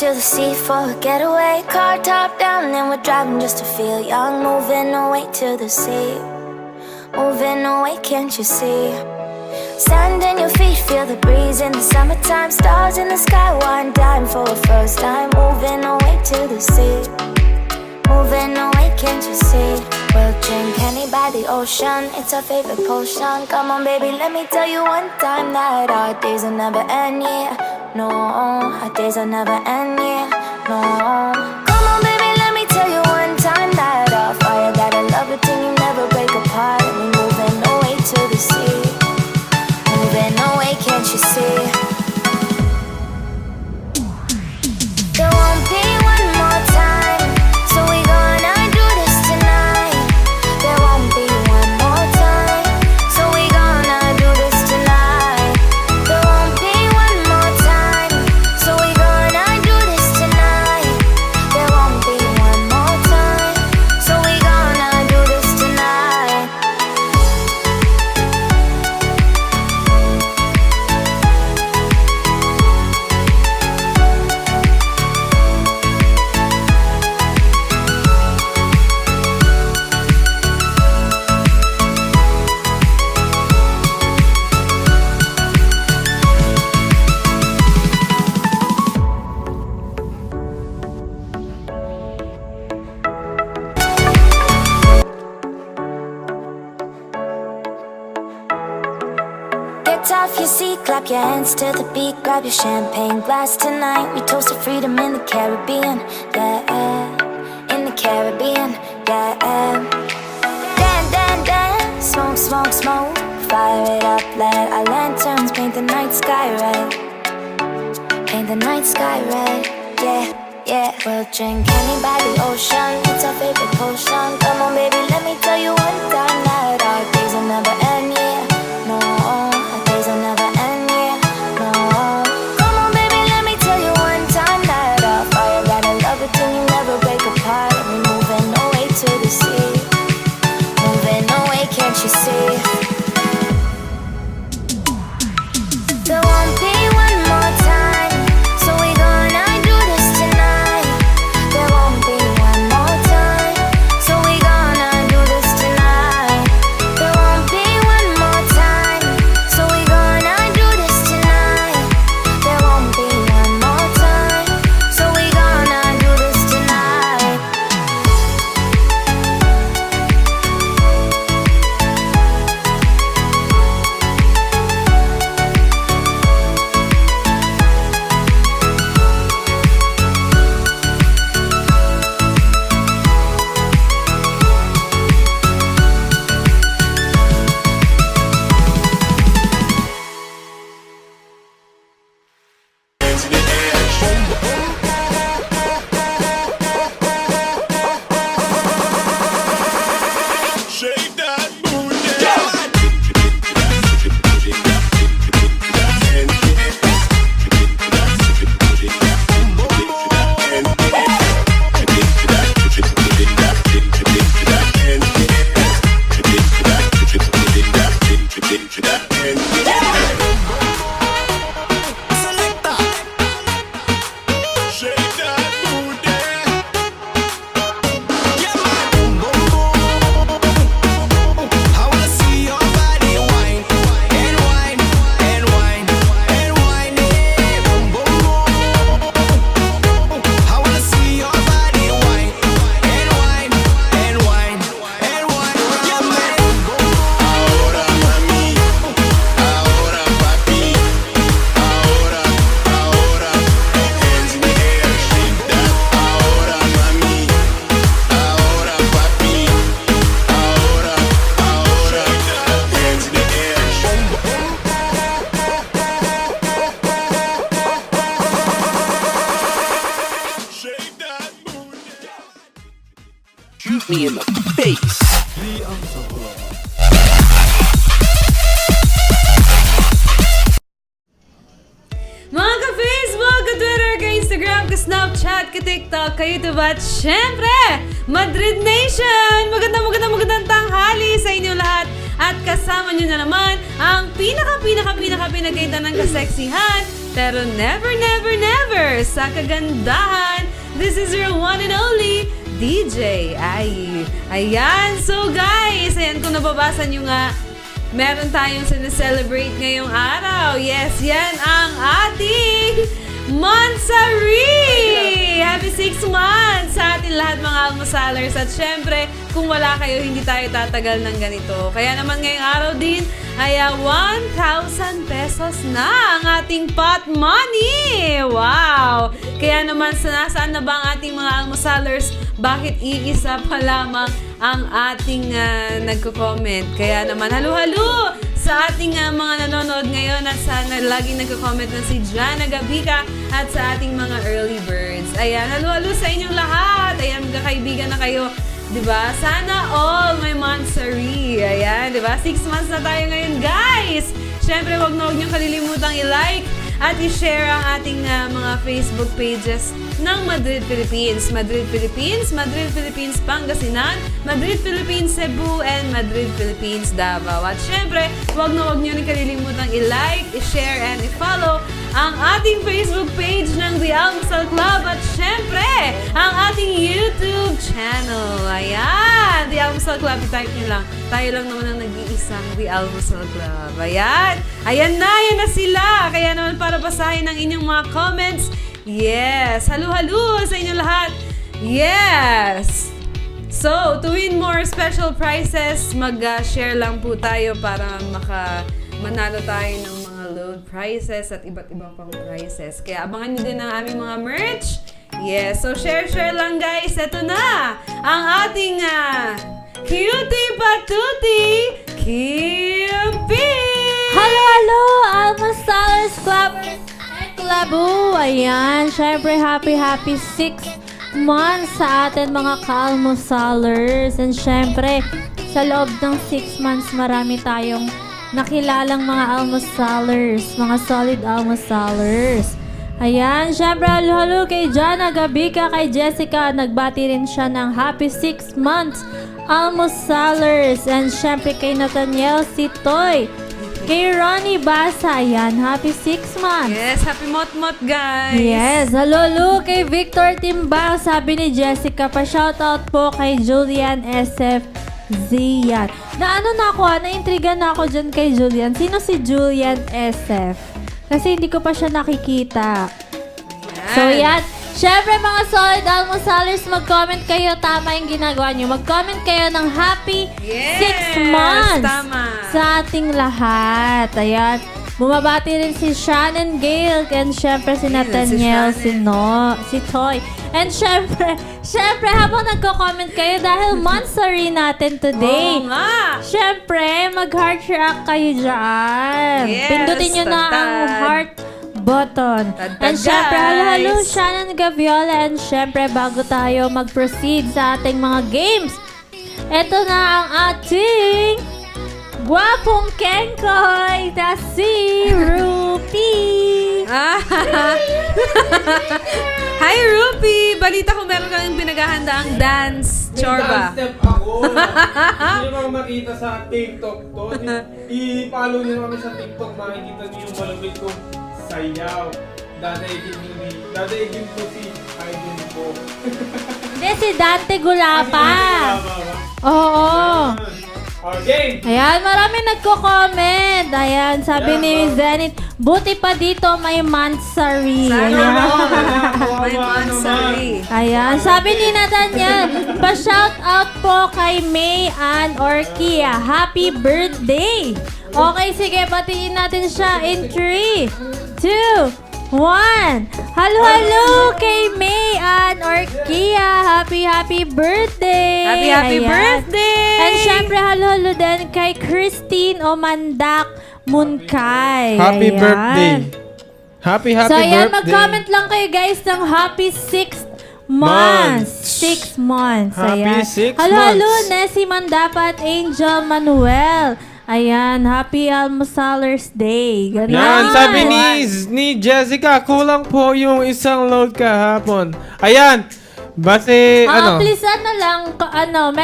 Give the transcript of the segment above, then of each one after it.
to the sea for a getaway. Car top down and we're driving just to feel young. Moving away to the sea, moving away, can't you see? Sand in your feet, feel the breeze in the summertime. Stars in the sky, one dime for a first time. Moving away to the sea, moving away, can't you see? We'll drink Henny by the ocean, it's our favorite potion. Come on baby, let me tell you one time that our days will never end, yeah. No, our days will never end, yeah. No. Come on baby, let me tell you one time that our fire got a love it till you never break apart. And we moving away to the sea, moving away, can't you see? There won't be one more time, so we gonna do this tonight. There won't be one more time, so we gonna do this tonight. There won't be one more time, so we gonna do this tonight. There won't be one more time, so we gonna do this tonight. Get off your seat, clap your hands to the beat. Grab your champagne glass tonight. We toast to freedom in the Caribbean, yeah. In the Caribbean, yeah. Dan, dan, dan, smoke, smoke, smoke. Fire it up, let our lanterns paint the night sky red. Paint the night sky red, yeah, yeah. We'll drink Henny by the ocean, it's our favorite potion. Come on baby, let me tell you one time that our days will never end, yeah. No, our days will never end, yeah. No. Come on baby, let me tell you one time that our fire got a love it till you never break apart. And we moving away to the sea, moving away, can't you see? There won't be one more time, so we gonna do this tonight. There won't be one more time, so we gonna do this tonight. There won't be one more time, so we gonna do this tonight. There won't be one more time, so we gonna do this tonight. Shake that booty. Shake that booty. I wanna see your body wine and wine and wine and wine, yeah. Boom boom boom. I wanna see your body wine and wine and wine and wine, yeah man. Ahora mami, ahora papi, ahora, hands in the air, shake that. Ahora mami, ahora papi, ahora, hands in the air. Shake that booty. Shoot me in the face. Mga ka-Facebook, ka-Twitter, ka-Instagram, ka-Snapchat, ka-TikTok, ka-YouTube at syempre, Madrid Nation! Magandang tanghali sa inyo lahat at kasama nyo na naman ang pinaka-pinagkaitan ng kaseksihan, pero never, never, never sa kagandahan. This is your one and only DJ Ai. Ayan, so guys, ayan kung nababasa nyo nga, meron tayong sineselebrate ngayong araw. Yes, yan ang ating Monthsary! Happy 6 months sa atin lahat mga almosalers. At syempre, kung wala kayo, hindi tayo tatagal ng ganito. Kaya naman ngayong araw din, ay 1,000 pesos na ang ating pot money! Wow! Kaya naman, nasaan na ba ang ating mga almosalers? Bakit iisa pa lamang ang ating nagko-comment? Kaya naman, halo-halo sa ating mga nanonood ngayon at sana laging nagko-comment na si Jana Gabika at sa ating mga early birds. Ayan, halo-halo sa inyong lahat. Ayan, magkakaibigan na kayo. Diba? Sana all may monthsary. Ayan, diba? 6 months na tayo ngayon, guys! Siyempre, huwag na huwag niyong kalilimutang i-like at i-share ang ating mga Facebook pages ng Madrid, Philippines. Madrid, Philippines, Madrid, Philippines, Pangasinan, Madrid, Philippines, Cebu, and Madrid, Philippines, Davao. At syempre, huwag na huwag niyo rin kalilimutang i-like, i-share, and i-follow ang ating Facebook page ng The Almusal Club at syempre, ang ating YouTube channel. Ayan! The Almusal Club, i-type niyo lang. Tayo lang naman ang nag-iisang The Almusal Club. Ayan! Ayan na sila! Kaya naman para basahin ang inyong mga comments. Yes! Halo-halo sa inyong lahat! Yes! So, to win more special prizes, mag-share lang po tayo para manalo tayo ng mga load prizes at iba't ibang pang prizes. Kaya abangan nyo din ang aming mga merch. Yes! So, share lang guys! Ito na! Ang ating Cutie Patuti Cupid! Halo, Almosalers Clubbers and Cluboo! Ayan, syempre happy 6 months sa atin mga ka-almosalers. And syempre, sa loob ng 6 months, marami tayong nakilalang mga almosalers, mga solid almosalers. Ayan, syempre halo kay Jana Gabika, kay Jessica, nagbati rin siya ng happy 6 months almosalers. And syempre kay Nathaniel Sitoy, kay Ronnie Basa, ayan, happy 6 months. Yes, happy mot-mot guys! Yes, halo kay Victor Timbang, sabi ni Jessica, pa-shoutout po kay Julian SF Zian. Naintriga na ako dyan kay Julian. Sino si Julian SF? Kasi hindi ko pa siya nakikita. Yan. So yan, syempre mga solid almosalers, mag-comment kayo, tama yung ginagawa nyo. Mag-comment kayo ng happy 6 months tama. sa ating lahat. Ayan. Bumabati rin si Shannon Gale and syempre si Nathaniel, si Toy. And syempre habang nagko-comment kayo dahil monthsary natin today. Oo nga! Syempre, mag-heart react kayo dyan. Yes, Pindutin nyo na ang tantad. heart button. Tantad, And syempre, guys. halo Shannon Gaviola. And syempre, bago tayo mag-proceed sa ating mga games, eto na ang ating gwapong kengkoy na si Rupi. Hi Rupi! Balita ko meron kang pinaghahandaang dance chorba. Dance step ako. Hindi nyo mga makita sa TikTok to. I-follow nyo kami sa TikTok. Makikita nyo yung malapit kong sayaw. Dadaigin ko si idol ko. Hindi, si Dante Gulapa. Oo. Okay. Ayan, marami nagko-comment. Ayan, sabi ni Zenith, buti pa dito may monthsary. Sana Ayan. all may monthsary. Ayan, sabi ni Nathaniel, pa-shout out po kay May Ann Orkia. Happy birthday! Okay, sige, batiin natin siya in 3, 2, 1. Halo kay May Ann Orkia. Happy birthday! Happy Ayan. birthday! And syempre, halo din kay Christine Omandak Munkay. Happy Ayan. birthday. Happy So, ayan, birthday. mag-comment lang kayo guys ng happy 6 months. 6 months. Happy Ayan. 6 Halo, months. Nessie Mandapa at Angel Manuel. Ayan, happy Almosalers Day. Ganun. Yan, sabi ni Jessica, kulang po yung isang load kahapon. Ayan, Base, ano? Please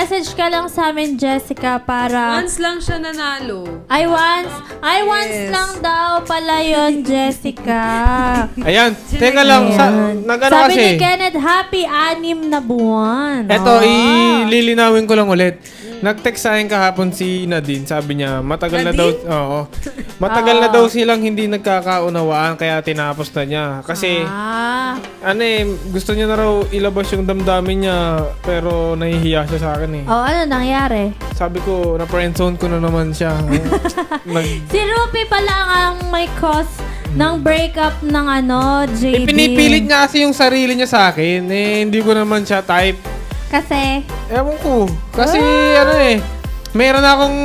message ka lang sa amin, Jessica, para... Once lang siya nanalo. I once Yes. lang daw pala yun, Jessica. Ayan, teka lang. Nagano Sabi ni kasi. Kenneth, happy 6 na buwan. Eto, ililinawin ko lang ulit. Nag-text sa akin kahapon si Nadine. Sabi niya, matagal na daw, matagal na daw silang hindi nagkakaunawaan kaya tinapos na niya. Kasi, gusto niya na raw ilabas yung damdamin niya pero nahihiya siya sa akin eh. Ano nangyari? Sabi ko, na-friendzone ko na naman siya. Si Rupi pala ang may cause ng breakup ng JD. Pinipilit niya kasi yung sarili niya sa akin. Hindi ko naman siya type. Kasi, Ewan ko. Kasi meron akong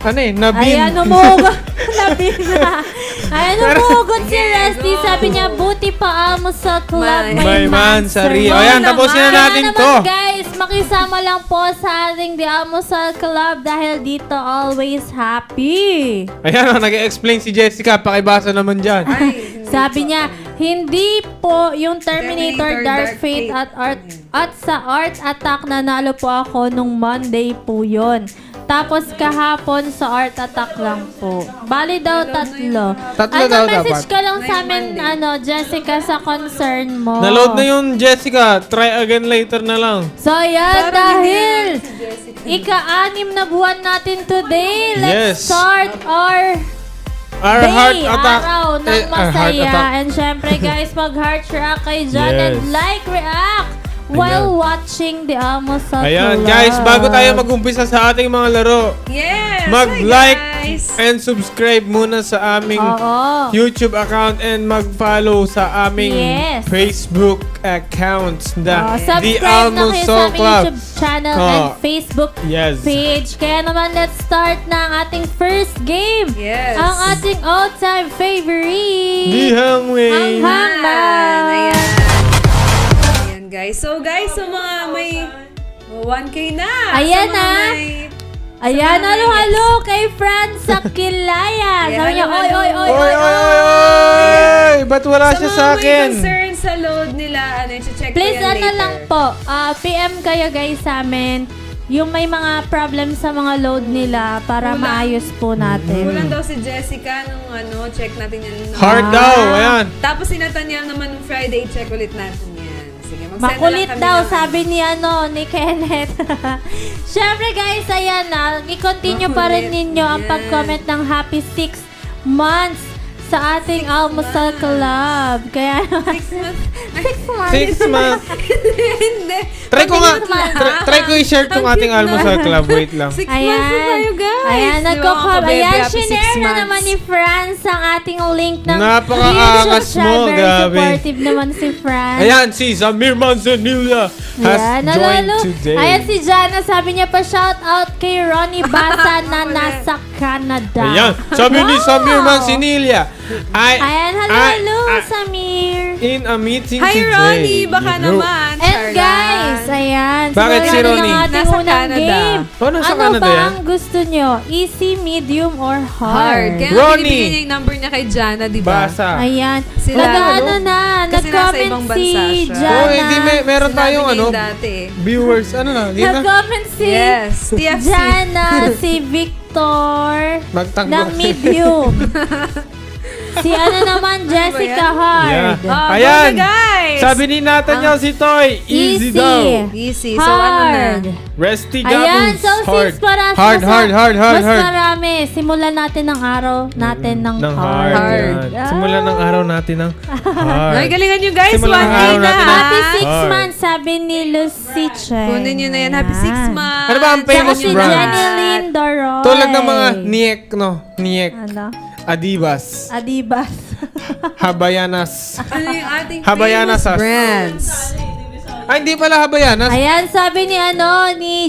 nabin. ayan, umugot. Nabin na. Ayan, umugot si Resty. Sabi niya, buti pa amo sa club. May mansari. Mansari. Ayan, tapusin na natin Kaya to. naman, guys, makisama lang po sa ating The Almusal Club dahil dito always happy. Ayan, nag-explain si Jessica. Pakibasa naman dyan. Sabi niya, hindi po yung Terminator Dark Fate at sa Art Attack nanalo po ako nung Monday po yun. Tapos kahapon sa Art Attack lang po. Bali daw tatlo. Tatlo daw message dapat. ka lang sa amin, Jessica, sa concern mo. Naload na yun, Jessica. Try again later na lang. So yan, dahil ika-6 na buwan natin today, let's Yes. start our Our heart day, attack. araw ng heart masaya. attack. And syempre guys, mag-heart react kay John and Yes. like react while watching the Almusal Ayan, Club. guys, bago tayo mag-umpisa sa ating mga laro, Yes! mag-like Hi, guys! and subscribe muna sa aming Oo. YouTube account and mag-follow sa aming Yes. Facebook accounts. The Subscribe na kayo sa Almusal aming Club. YouTube channel and Oh. Facebook Yes. page. Kaya naman, let's start na ang ating first game. Yes. Ang ating all-time favorite. Dihang Ang Wei. hangman. Ayan, guys. So, guys, sa mga may 1K na. Ayan Sa mga na. may- Ayan, mga halo-halo kay Franz sa Kilaya. Yeah, Sabi niya, oy, halo-halo. oy, oy, Oy, oy, oy, oy. oy, oy! Ba't wala siya sa mga may akin? concern sa load nila, check Please, ko yan later. lang po, PM kayo guys sa amin. Yung may mga problem sa mga load nila para Kulang. maayos po natin. Kulang daw si Jessica nung check natin yan. nung- Hard daw, ayan. Tapos si Nathaniel naman nung Friday, check ulit natin yan. Sige, mag-send na lang Makulit kami daw, ng- sabi ni Kenneth. Syempre guys, ayan na. I-continue pa rin Makulit, ninyo ang yan. pag-comment ng happy 6 months sa ating Almusal Club. Kaya 6 months. 6 months. 6 months. Hindi. Try ko nga, Pag- try ko i-share tong ating Almusal Club. Wait lang. 6 months na tayo, guys. Ayan, Di ba, nagko-come. mga kabebe, Ayan, happy 6 shinare na months. naman ni Franz ang ating link ng Napaka-angas YouTube mo, channel. Very grabe. supportive naman si Franz. Ayan, si Zamir Manzanilla has Ayan, joined nalalo. today. Ayan si Jana, sabi niya pa shout out kay Ronnie Basa na nasa Canada. Ayan, sabi ni Wow. Samir Manzanilla. Ayan, hello, Samir. In a meeting Hi, today. Ronnie. Baka you know. naman. And Charlan. guys, ayan. Bakit si simulan Ronnie? na ang ating Nasa unang Canada. game. Oh, nasa ano Canada ba yan? ang gusto nyo? Easy, medium, or Hard. hard? Kaya Ronnie. binibigyan niya yung number niya kay Jana, di ba? Basa. Ayan. Sila, Nag-ano na, Kasi nasa nag-comment ibang si bansa siya. Jana. Oh, hindi, meron Sinabi tayong niya ano, yung dati. viewers, ano na, yun na. Nag-comment si Yes, TFC. Jana, si Victor Magtanggol. ng medium. Si ano naman, Jessica Hard. Yeah. Oh, Ayan. go na, guys. Sabi ni Nathaniel si Toy, easy daw. Easy. So, ano Hard. na? Resty Ayan, Gabons. so since para hard, mas hard. marami, simulan natin ng araw natin ng Ng hard. hard. Yan. Simulan ng araw natin ng hard. Ay, galingan nyo guys. Simulan ng 1K araw na. natin. Happy 6 Hard. months, sabi ni Lucy Chen. Kunin nyo na yan. Happy 6 months. Ano ba ang Tsaka famous si brand? Jenny Lynn Doroy. Tulad ng mga Niek, no? Niek. Ano? Adibas. Adibas. Habayanas. Ano yung ating Habayanas famous sauce. brands? Ay, hindi pala Habayanas. Ayan, sabi ni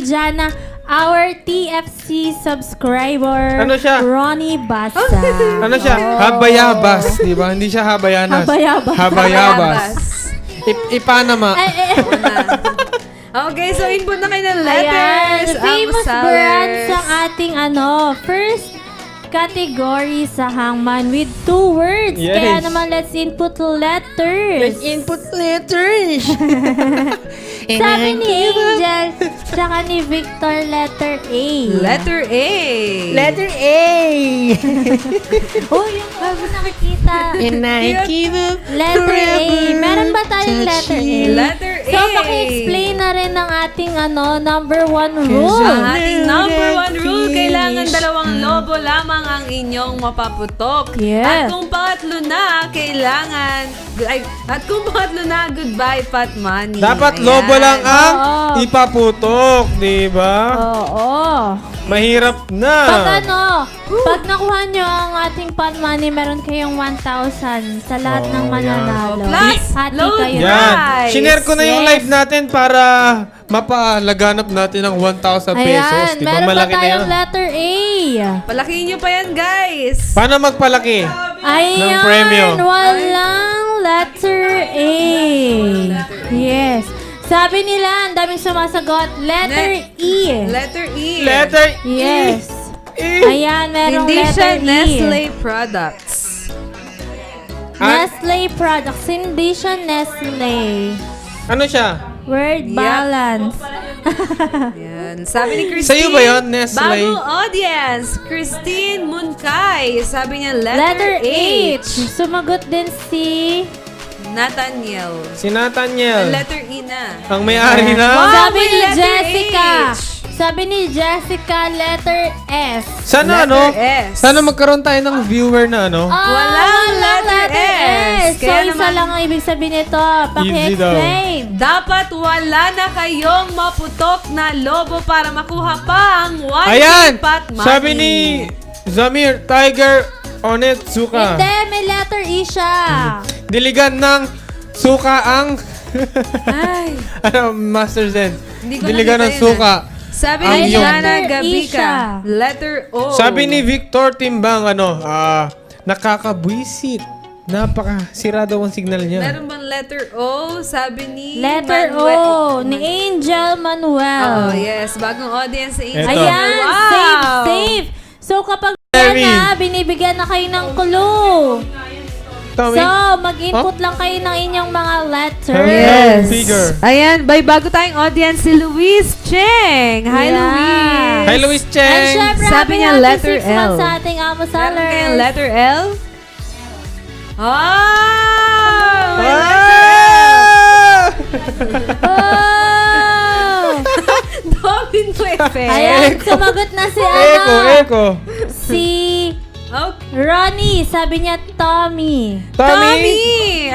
Jana, our TFC subscriber, Ano siya? Ronnie Basa. Ano siya? Habayabas. Di ba? Hindi siya Habayanas. Habayabas. Habayabas. Ipanama. Okay, so input na kayo ng Ayan, letters. famous Almusal brands ang ating first category sa hangman with 2 words. Yes. Kaya naman, let's input letters. Input letters. Sabi ni Angel, tsaka ni Victor, letter A. Letter A. Letter A! Oh, yung bago nakikita. And I give up Letter A. Meron ba tayong letter A? Letter A. So, paki-explain na rin ng ating number 1 rule. Ang ating number 1 rule, kailangan 2 lobo lamang ang inyong mapaputok. Yes. At kung pangatlo na, goodbye, pot money. Dapat Ayan. lobo lang ang Oo. ipaputok, di ba? Oo. Mahirap na. Pag nakuha nyo ang ating pot money, meron kayong 1,000 sa lahat ng Oh, mananalo. Plus, Hati load kayo. Yan. Nice. Shinare ko na yung Yes. live natin para mapalaganap natin ng 1,000 pesos. Ayan, Di ba meron pa malaki na yan? tayong letter A. Palakihin nyo pa yan, guys. Paano magpalaki? Ayan, Ng premyo. walang letter A. Yes. Sabi nila, ang daming sumasagot, letter E. Letter E. Letter Yes. E. Ayan, merong Hindi siya letter E. Nestle products. Nestle products. Hindi siya Nestle. Ano siya? Word Yep. balance. Yan. Sabi ni Christine. Sa'yo ba yun, Nestle? Bagong audience. Christine Munkay. Sabi niya letter, Letter H. Sumagot din si... Nathaniel. Si Nathaniel. Letter E na. Ang may-ari na. Wow, Sabi may ni letter Jessica. H. Sabi ni Jessica, letter S. Sana Letter ano? S. Sana magkaroon tayo ng viewer na ano? Walang letter S. So, Kaya isa naman- lang ang ibig sabihin nito. Easy Paki-explain. Dapat wala na kayong maputok na lobo para makuha pa ang 1 Ayan! pot money. Sabi ni Zamir, Tiger Onetsuka. Hindi, may letter E siya. Diligan ng suka ang... Ay. ano, Master Zen? Hindi ko Diligan nakita ng yun, suka. Sabi Ang ni yung- Jana Letter E Gabika. siya. Letter O. Sabi ni Victor Timbang, nakakabwisit. Napaka-sira daw ang signal niya. Meron bang letter O? Sabi ni Letter Manuel. O ni Angel Manuel. Oh, yes. Bagong audience sa Angel. Eto. Ayan, Wow. safe. So, kapag Very. na, binibigyan na kayo ng clue. Tommy? So, mag-input lang kayo ng inyong mga letters. Yes. Figure. Ayan, by bago tayong audience, si Luis Cheng. Hi, Yeah. Luis. Hi, Luis And Cheng! syempre, Sabi happy, niya, happy letter 6 months L. sa ating Amo Meron Sellers. kayong letter L? Oh! May letter Ah! Oh! Domino effect. Ayan, sumagot na si Echo! Si Okay. Ronnie. Sabi niya, Tommy. Tommy!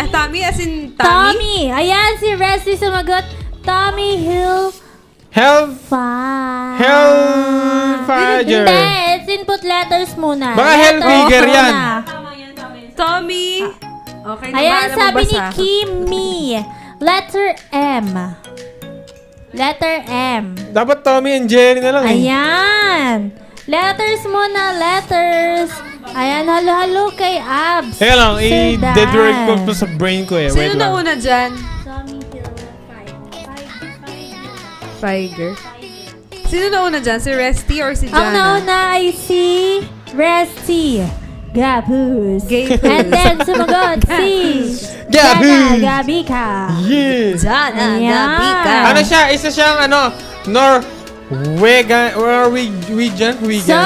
Tommy as in Tommy? Tommy. Ayan, si Resty sumagot, Tommy Hill. Hellfire! Hindi, it's input letters muna. Baka Letters Hellfigure muna. yan. Tommy. Okay, Ayan, na sabi ni magbasa. Kimi. Letter M. Letter M. Dapat Tommy and Jerry na lang eh. Ayan. Letters muna, letters. Ayan, halo-halo kay Abs. Teka lang, Sir Dan. i-dead ko pa sa brain ko eh. Wait Sino lang. nauna dyan? Tommy Hill. Tiger. Sino nauna dyan? Si Resty or si Ang Jana? nauna ay si Resty. Gabus. Gabus. And then sumagot si Gabus. Jana Gabika. Yeah! Jana Ayan. Gabika. Ano siya? Isa siyang Norwegian? So,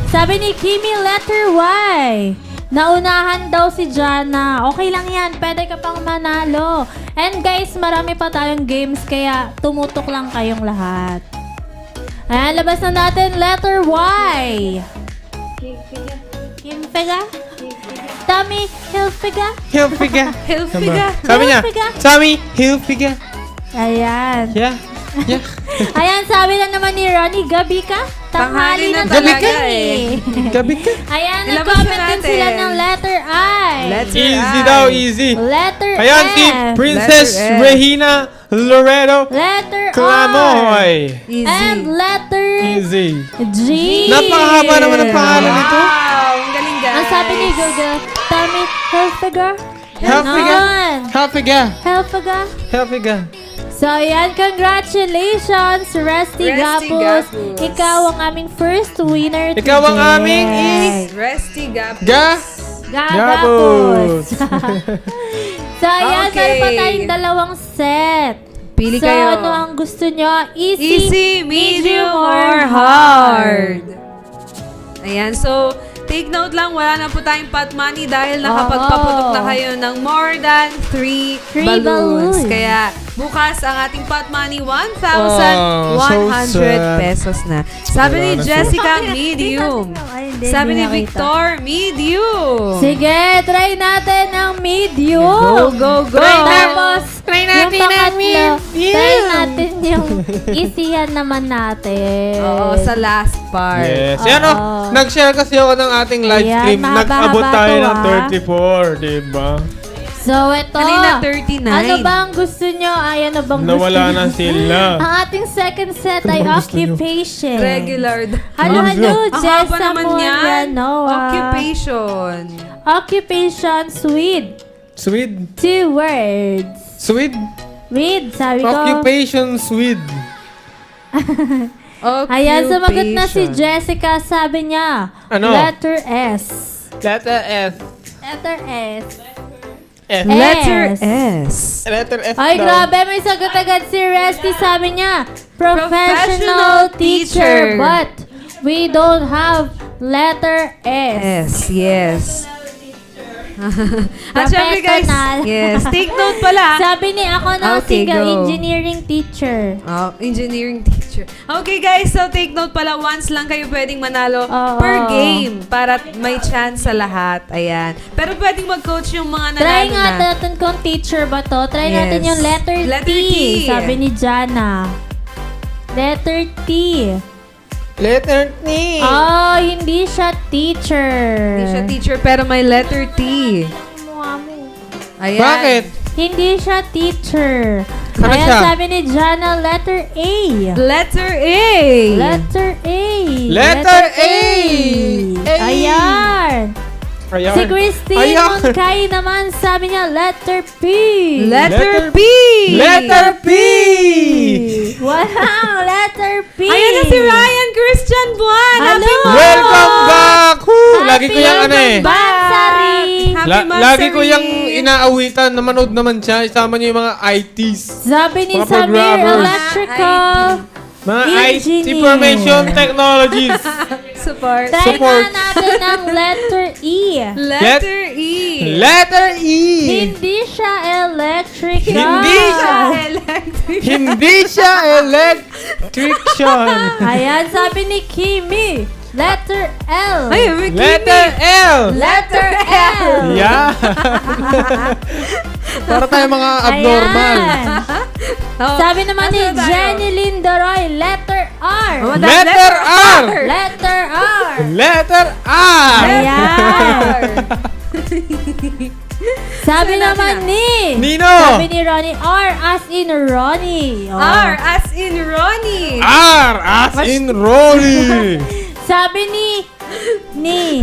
sabi ni Kimi, letter Y. Naunahan daw si Jana. Okay lang yan. Pwede ka pang manalo. And guys, marami pa tayong games kaya tumutok lang kayong lahat. Ayan, labas na natin letter Y. Hilfiga? Tommy Hilfiga? Hilfiger. Hilfiga. Sabi niya, Hilfiger. Tommy Hilfiger. Ayan. Yeah. Yeah. Ayan, sabi na naman ni Ronnie, Gabika? Tanghali na talaga talaga eh. Gabi ka. Ayan, Ilabas nag-comment na din natin. sila ng letter I. Letter Easy I. daw, easy. Letter Ayan si F. Princess Letter F. Regina Loreto Letter R. Clamoy. Easy. And letter Easy. G. Napakahaba naman ang pangalan nito. Wow, ang galing guys. Ang sabi ni Google, Tommy Hilfiger. Hilfiger. Ganon. Hilfiger. Hilfiger. Hilfiger. So, yan, congratulations, Rusty Rusty Gapos. Gapos. Ikaw ang aming first winner Ikaw ang today. aming Resty Gapos. Gapos. So, ayan, Okay. meron pa tayong dalawang set. Pili So, kayo. ano ang gusto nyo? Easy, medium, or hard? Ayan, so take note lang, wala na po tayong pot money dahil nakapagpaputok na kayo ng more than 3 Three balloons. balloons. Kaya bukas ang ating pot money, 1,100 so sad. pesos na. Sabi ni Wala na Jessica, medium. Sabi ni Victor, medium. Sige, try natin ang medium. Go, go, go. Tapos, Try yung natin ang pangatlo, medium. try natin yung easy yan naman natin. Oo, sa last part. Yes. Oo. Yan o, nag-share kasi ako ng ating live Ayan, stream. mahaba-haba Nag-abot tayo to, ng ah. 34, diba? So, ito. Kanina, 39. Ano ba ang gusto nyo? Ay, ano bang gusto Nawala nyo? na sila. Ang ating second set ay Ano bang gusto nyo? occupation. Regular. Halo, halo, Ang haba Jessa naman yan. Moranoa. Occupation. Occupation, sweet. Swede. 2 words. Swede. With, sabi ko. Occupation Swede. Ayan, sumagot na si Occupation. Jessica. Sabi niya, Ano? letter S. Letter S. Letter S. S. Letter S. S. Letter S Ay, daw. grabe. May sagot agad si Resty. Sabi niya, Professional professional teacher. teacher. But we don't have letter S. S, yes. At syempre guys, Professional. yes, take note pala. Sabi ni ako na Okay, siga go. engineering teacher. Oh, engineering teacher. Okay guys, so take note pala, once lang kayo pwedeng manalo Oo. per game para may chance sa lahat. Ayan. Pero pwedeng mag-coach yung mga nanalo Try nga na. natin kung teacher ba to. Try Yes. natin yung letter Letter T. T. Sabi ni Jana. Letter T. Letter T. Oh, hindi siya teacher. Hindi siya teacher pero may letter T. Ayan. Bakit? Hindi siya teacher. Ano Ayan, siya? sabi ni Jana, letter A. Letter A. Letter A. Letter A. A. Ayan. Ayan. Si Christine Ayan. Moncay naman, sabi niya, letter P. Letter P. Letter P. Wow, letter P. Ayan na si Ryan Christian Buwan. Hello. Happy Welcome back! Woo! Lagi ko yung ano eh. Bansari. Happy Lagi ko Mansari. yung inaawitan na manood naman siya. Isama niyo yung mga ITs. Sabi ni Mga Samir, programmers. electrical. Mga IT Engineer. Information Technologies. Support. Try Support. nga natin ang letter E. Letter E. Letter E. Hindi siya electrical. Hindi siya. Electric. Hindi siya electrician. Ayan, sabi ni Kimi. Letter L. Ay, may Letter L. Letter L. Yeah. Para tayo mga abnormal. Ayan. Oh, Sabi naman ni asan na tayo? Jenny Lindoroy, letter R. Oh, Letter R. Letter R. Letter R. Ayan. Sabi naman ni Nino. Sabi ni Ronnie, R as in Ronnie. Oh. R as in Ronnie. R as in Ronnie. Sabi ni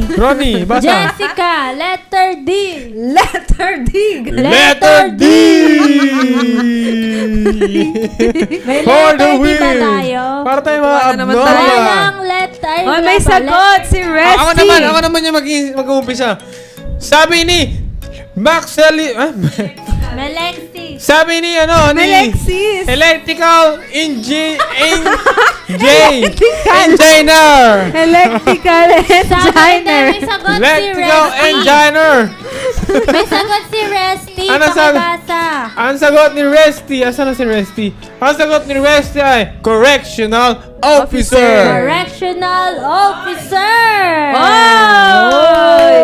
Ronnie, basa. Jessica, letter D. Letter D. Letter D. May For the letter D ba win. tayo? Para tayo mga Wala naman Wala abnormal. nang letter. Oh, Wala may ba? sagot si Resty. Ako naman yung mag-uumpisa. Sabi ni Maxeli, Melexi. sabi ni Melexis. Electrical Engineer. Electrical Sabi na, engineer. may sagot si Electrical Resty. Engineer. May sagot si Resty. Ano sabi? Pakibasa. Ang sagot ni Resty, asan na si Resty? Ang sagot ni Resty ay Correctional Officer. Correctional Officer. Oy!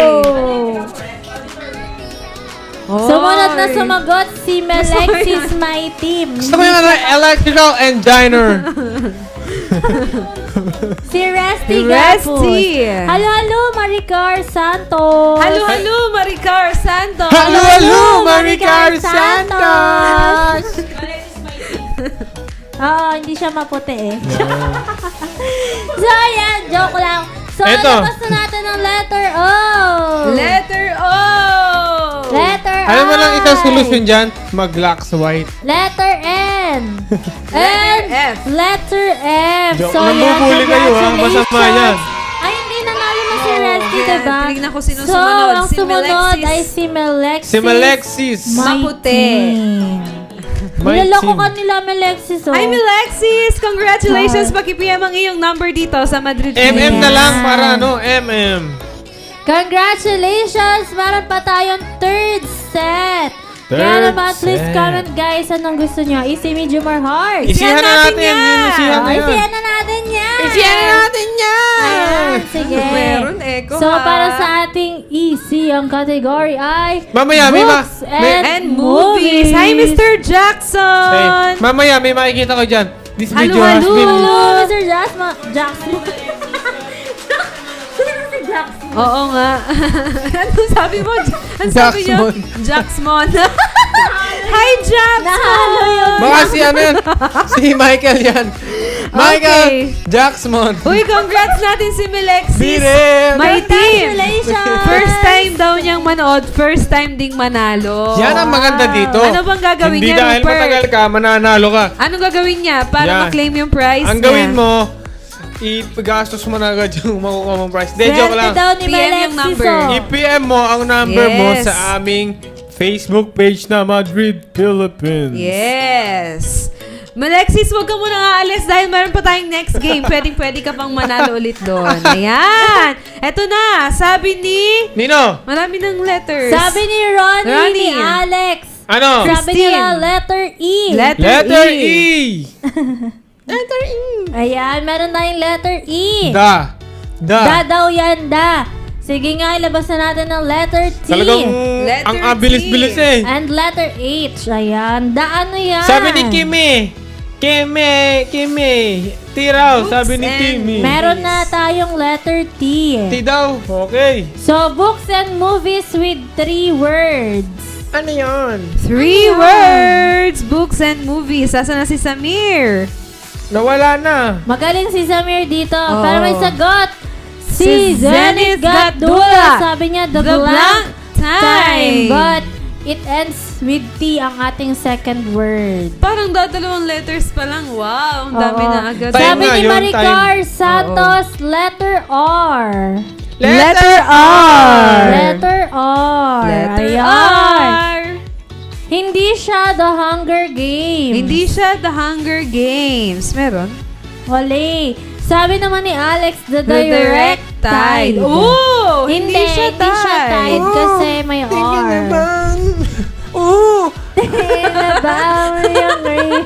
Sumunod na sumagot si Melexis My Team. Gusto ko yung Electrical Engineer. Si Resty Resty. Gapus. Halo, Maricar Santos. Halo, Maricar Santos. Halo, Maricar Santos. Oo, hindi siya maputi eh. So, ayan, joke lang. So, Eto. labas na natin ang letter O. Letter O. Letter I. Alam mo lang isang solusyon dyan? Mag-lax white. Letter N. Letter And F. letter F. Joke, So, yan, nambubuli kayo, ha? congratulations. Masama yan. Ay, hindi nanalo na si Resty, Yan, diba? tingnan ko sino So, sumunod. ang Si sumunod Melexis. ay si Melexis. Si Melexis. My Maputi. Team. Nilaloko ka nila, Melexis, oh. Hi, Milexis! Congratulations! Paki-PM ang iyong number dito sa Madrid. MM na lang para ano, MM. Congratulations! Meron pa tayong third set. Kaya naman, please set. comment guys anong gusto nyo. Easy, medium, or hard. Isihan na natin yan. Isihan na yan. Isihan na natin yan. Isihan na natin yan. Ayan, sige. Meron, echo So, ha. para sa ating easy, ang category ay Mamaya, may books And movies. Hi, Mr. Hey, Jackson! mamaya, may makikita ko dyan. This video Halo, has halo. been... Hello, Mr. Jackson. Jackson. Sino si Jackson? Oo nga. Ano sabi mo? Ano sabi niyo? Jacksmon. Hi, Jackson! Nahalo yun. Baka si ano yan? Si Michael yan. Michael Jackson. Uy, congrats natin si Milexis. Beat him. My team. Congratulations. First time daw niyang manood, first time ding manalo. Yan ang maganda dito. Ano bang gagawin Hindi niya, dahil Rupert? matagal ka, mananalo ka. Anong gagawin niya para Yan. ma-claim yung prize Ang niya? gawin mo, i-gastos mo na agad yung makukuha mong price. De, joke lang. daw ni PM yung Melexis, number. oh. I-PM mo ang number mo Yes. sa aming Facebook page na Madrid, Philippines. Yes. Malexis, huwag ka muna aalis dahil meron pa tayong next game. Pwede ka pang manalo ulit doon. Ayan. Eto na. Sabi ni... Nino, Marami ng letters. Sabi ni Ronnie, Ronnie. ni Alex. ano? Sabi nila letter E. Letter E. Letter E. Ayan, meron tayong letter E. Da. Da daw yan, da. Sige nga, ilabas na natin ng letter T. Talagang Letter ang abilis-bilis T. eh. And letter H. Ayan. Da ano yan? Sabi ni Kimi, tiraw, sabi ni and Kimi. Meron na tayong letter T. Ti daw, okay. So, books and movies with 3 words. Ano yon? 3 words. Books and movies. Saan na si Samir? Nawala na. Magaling si Samir dito. Oo. Pero may sagot. Si Si Zenith Zenith Gatdula. Gatdula. Sabi niya, the, The blank blank time. But it ends with T ang ating second word. Parang dadalawang letters pa lang. Wow, ang dami Oo. na agad. Time Sabi nga ni yun, Maricar Santos, letter R. Letter R. Letter R. Letter Ayan. R. Hindi siya The Hunger Games. Hindi siya The Hunger Games. Meron? Wali. Sabi naman ni Alex, The The Direct Tide. Oh! Hindi siya tide kasi may R. Oo. Nabaw yung ring.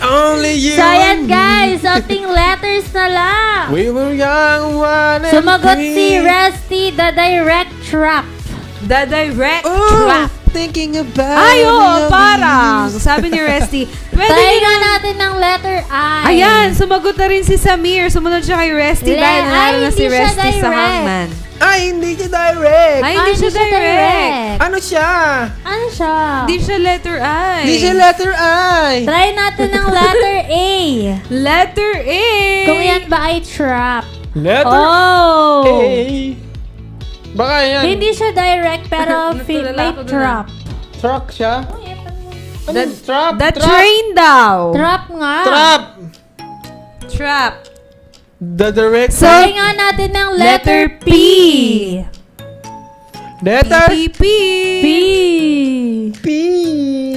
Only you. So, ayan guys, ating letters na lang. We were young, one and Sumagot free. si Rusty, The Direct Trap. The Direct Oh, Trap. thinking about Ay, oo, me. parang. Sabi ni Resty. Pwede Try nyo nga natin ng letter I. Ayan, sumagot na rin si Samir. Sumunod siya kay Resty dahil nanalo na si hindi siya Resty sa direct. Hangman. Ay, hindi siya direct. Ay, hindi siya direct. Ano siya? Ano siya? Hindi siya letter I. Hindi siya letter I. Try natin ng letter A. Letter A. Kung yan ba ay trap. Letter Oh. A. Baka yan. Hindi siya direct pero Natulala may ako dun, trap. Truck siya? The, Trap. the trap. train daw. Trap nga. Trap. Trap. The direct. Try nga natin ng letter P. Letter P. P. P.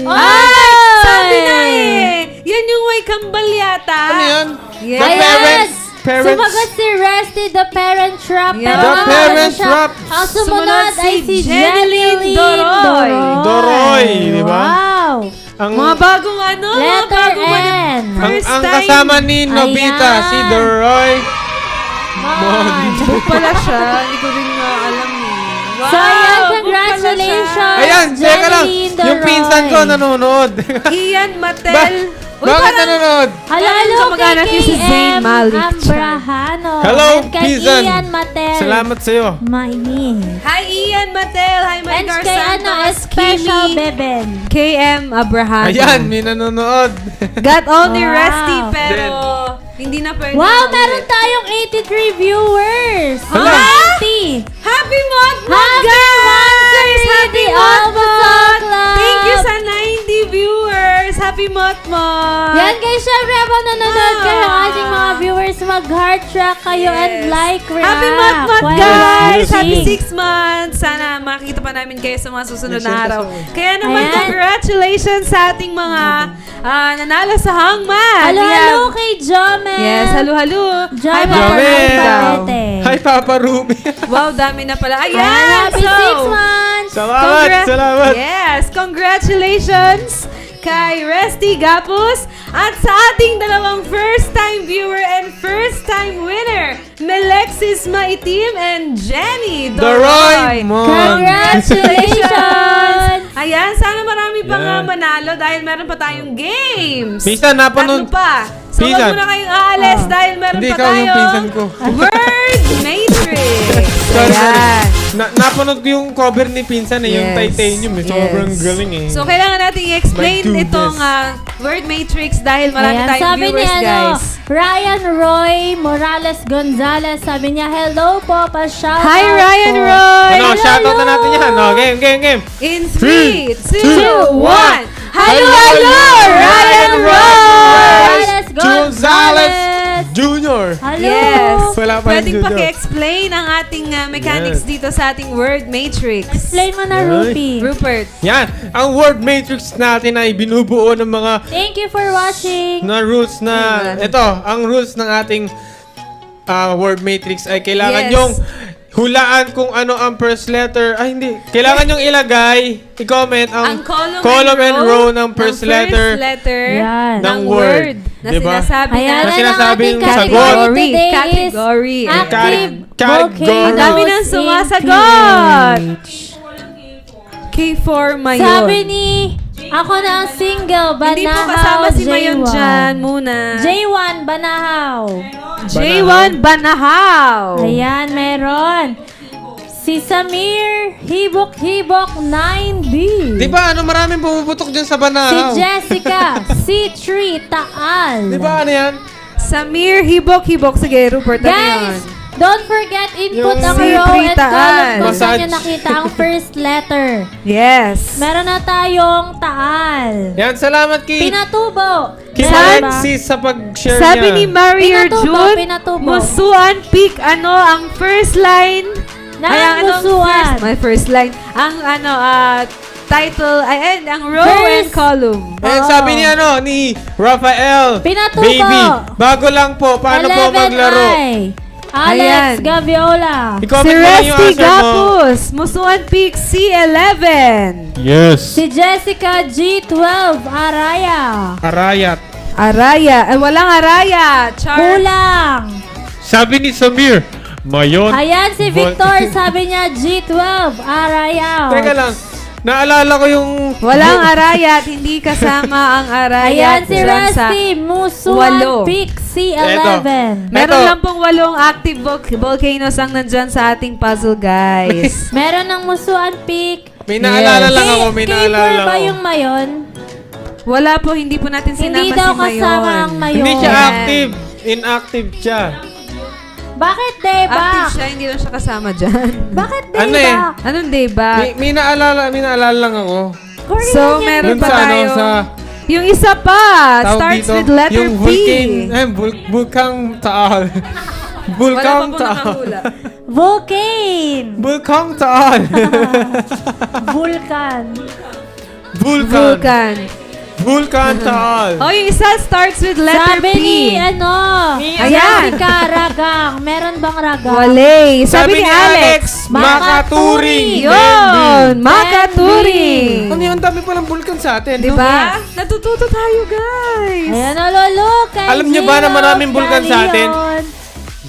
Ay! Sabi na eh. Yan yung may kambal yata. Ano yan? Yes. The parents. Parents. Sumagot si Rusty, The Parent Trap. Yeah. Pero The ang Parent siya, Trap. Ang sumunod Sumunod ay si si Jeneline Jeneline Doroy. Doroy, di ba? Wow. Ang Mga bagong ano? Mga Letter bagong N. ang, First ang time. kasama ni Nobita, Ayan. si Doroy. Book pala siya. Hindi ko rin alam eh. Wow, So, ayan, book pala congratulations. siya. Ayan, teka lang. Jeneline Yung Doroy. pinsan ko nanonood. Ian Mattel. Uy, Bakit parang- nanonood? Hello, Parang kamag-anak niyo si Zayn Malik. Ambrahano. Hello, And kay pinsan. Ian Matel. Salamat sa'yo. Mainit. Hi, Ian Mattel. Hi, And Maricar kay ano, Santos. special Kimi. beben. KM Abraham. Ayan, may nanonood. Got only Wow. Rusty, pero hindi na pwede. Wow, na meron ulit. tayong 83 viewers. Hala. 90. Happy month, Happy guys! month, Happy City month! Alpha Club. Thank you sa 90 viewers. Happy Motmot! Yan guys, syempre habang nanonood kayo ating mga viewers, mag-heart track kayo and like react. Happy Motmot, Why guys! not? Happy 6 months! Sana makikita pa namin kayo sa mga susunod na Yes, araw. yes. Kaya naman, Ayan. congratulations sa ating mga nanalo sa Hangman. Halo kay Jome. Yes, halo. Jome. Hi, Papa Jome. Ruby daw. Hi, Papa Ruby. Wow, dami na pala. Ayan, Ayan! happy 6 months. Salamat, salamat. Yes, congratulations kay Resty Gapus at sa ating dalawang first-time viewer and first-time winner, Melexis Maitim and Jenny Doroy Doroy. Mon. Congratulations. Ayan, sana marami pa nga Yan. manalo dahil meron pa tayong games. Pinsan, napanood- Tatlo pa. So, Pinsan. wag muna kayong aalis dahil meron Hindi, pa ikaw yung tayong pinsan ko. Word Matrix. Sorry. Ayan. Napanood ko yung cover ni Pinsan yung Yes. titanium. Sobrang Yes. galing eh. So, kailangan natin i-explain My goodness. itong word matrix dahil marami Ayan, tayong sabi ni viewers, guys. Ryan Roy Morales Gonzalez, sabi niya, hello po, pa-shout Hi, out Ryan po. Roy! Ano, shoutout na natin yan. No, game. In 3, Three, 2, 1. Hello, Ryan Ryan Roy! Morales Gonzalez. Junior. Hello. Yes. Wala pa Pwedeng yung judo. paki-explain ang ating mechanics Yes. dito sa ating word matrix. Explain mo na, Ay. Rupi. Rupert. Yan. Ang word matrix natin ay binubuo ng mga Thank you for watching. rules na... Ito, ang rules ng ating word matrix ay kailangan Yes. yung hulaan kung ano ang first letter. Ay, hindi. Kailangan yung ilagay, i-comment ang Ang column and row ng first letter Yan. ng ng word na Diba? sinasabi Ayan, Na na ang sinasabing ating sagot. category today Category. is active Category. volcanoes Ang dami nang in sumasagot. PH. K4 Mayon. Sabi ni, ako na ang single, Banahaw, Hindi po kasama si Mayon J1. dyan muna. J1, Banahaw. J1 Banahaw. Ayan, meron. Si Samir, Hibok-Hibok 9B. Di ba, ano maraming pumuputok dyan sa Si banahaw? Jessica, C3 Taal. Di ba, ano yan? Samir Hibok-Hibok. Sige, Rupert, ano Guys, yun? don't forget input Yung ang C3 row and Taal. column kung saan Massage. nyo nakita ang first letter. Yes. Meron na tayong Taal. Yan, salamat Pinatubo. kay Meron ba? Alexis sa pag-share Sabi ni niya. Mario Pinatubo, June, pinatubo. Musuan Peak, ano, ang first line? Na ang Musuan. my first line. Ang, title, ang row and First. column. And sabi ni ni Rafael, Pinatubo. baby, bago lang po, paano po 11I. maglaro? Alex Ayan. Gaviola. Si I-comment mo lang yung Resty answer mo. Gapus, Musuan Peak C11. Yes. Si Jessica G12 Araya. Arayat. Araya. Walang Araya. Kulang. Sabi ni Samir, Mayon. Ayan si Victor, sabi niya G12 Araya. Teka lang, naalala ko yung... Walang Araya at hindi kasama ang Araya. Ayan si Rusty Musuan Walo. Peak C11. Meron Eto. lang pong 8 active volcanoes ang nandyan sa ating puzzle, guys. Meron ng Musuan Peak. May naalala lang ako, may K4 naalala ba ako. yung mayon? Wala po, hindi po natin sinama Hindi si daw Mayon. kasama ang mayon. Hindi siya Ayan. active. Inactive siya. Bakit diba? Active siya, hindi lang siya kasama dyan. Bakit diba? Ano eh? Anong day ba? May naalala lang ako. Korean So, yan. meron Dun pa sa tayo. sa... Yung isa pa, tawag starts dito, with letter yung P. Vulkang Taal. Wala Vulkang pa po Taal. nakahula. Vulcan. Vulkang Taal. Vulcan. Vulcan. Vulkan Taal. Oh, yung isa starts with letter Sabi P. ni, Ayan. Jessica Ragang. Meron bang Ragang? Wale. Sabi ni Alex. Makaturing. Yun. Makaturing. Ano yun? Dami palang vulkan sa atin. Diba? Natututo tayo, guys. Ayan, lolo. Kay Alam niyo ba na Gino maraming vulkan sa atin? Galion.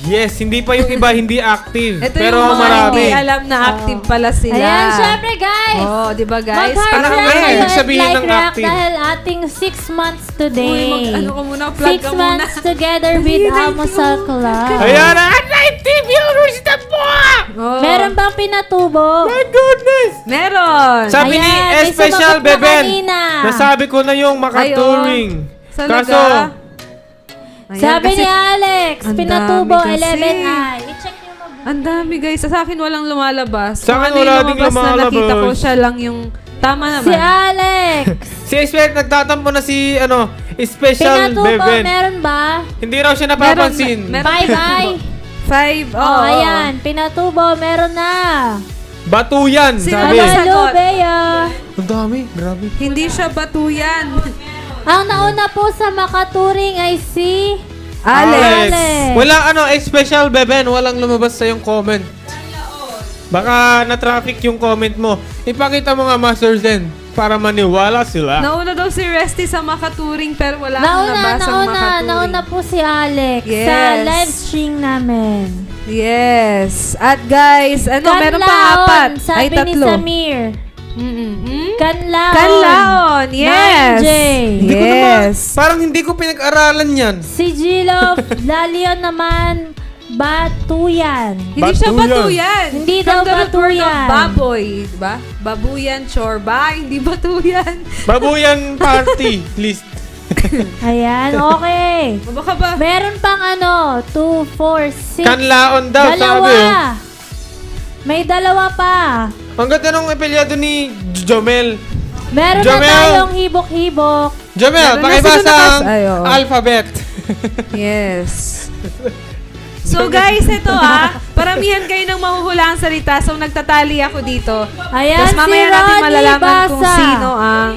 Yes, hindi pa yung iba hindi active. Ito pero yung mga marami. hindi alam na active pala sila. Ayan, syempre guys. Oh, di ba guys? Mag-heart Ano rock nga kayo ibig at sabihin like ng rock active? dahil ating 6 months today. Uy, ano ka muna, plug 6 ka muna. months together with Dali, Almusal Club. Ayan na! 90 viewers na po! Oh. Meron bang pinatubo? My goodness! Meron. Sabi ni Ayan, may Special sumagot na Beben, kanina. nasabi ko na yung makaturing. Sa Kaso, lugar. Ayan, Sabi kasi ni Alex, ang pinatubo dami kasi. 11I. I-check nyo mabuti. ang dami guys. Sa akin walang lumalabas. Sa akin Kung ano wala yung ding lumabas na nakita ko, lumalabas. siya lang yung tama naman. Si Alex, Si Expert, nagtatampo na si, Special Pinatubo, Beben. meron ba? Hindi raw siya napapansin. Meron- Bye-bye. 5. Oh, ayan. Pinatubo, meron na. Batuyan, Sino sabi. ba? Hello, Sagot. Bea. Ang dami, grabe. Hindi siya batuyan. Ang nauna po sa makaturing ay si... Alex. Wala, Special Beben, walang lumabas sa yung comment. Baka na-traffic yung comment mo. Ipakita mo nga, Master Zen, para maniwala sila. Nauna daw si Resty sa makaturing pero wala akong nabasang makaturing. Nauna po si Alex sa Yes. live stream namin. Yes. At guys, meron pa apat. Ay, sabi ni tatlo. Samir. Kanlaon. Kanlaon, yes. 9J. Hindi ko naman, Yes. parang hindi ko pinag-aralan yan. Si Gilo Lalion naman, Batuyan. Hindi siya Batuyan. batuyan. Hindi From daw the root word of batuyan. baboy, diba? Babuyan, chorba, hindi batuyan. Babuyan party list. Ayan, okay. O baka ba? Meron pang 2, 4, 6. Kanlaon daw, Dalawa. sabi. May dalawa pa. Ang ganda nung apelyado ni Jomel. Meron Jomel. na tayong hibok-hibok. Jomel, Meron na pakibasa sila ang Ay, oo. alphabet. Yes. So guys, ito paramihan kayo ng mahuhulaan salita. So nagtatali ako dito. Ayan, Tapos mamaya si natin Ronnie malalaman kung Basa. sino ang...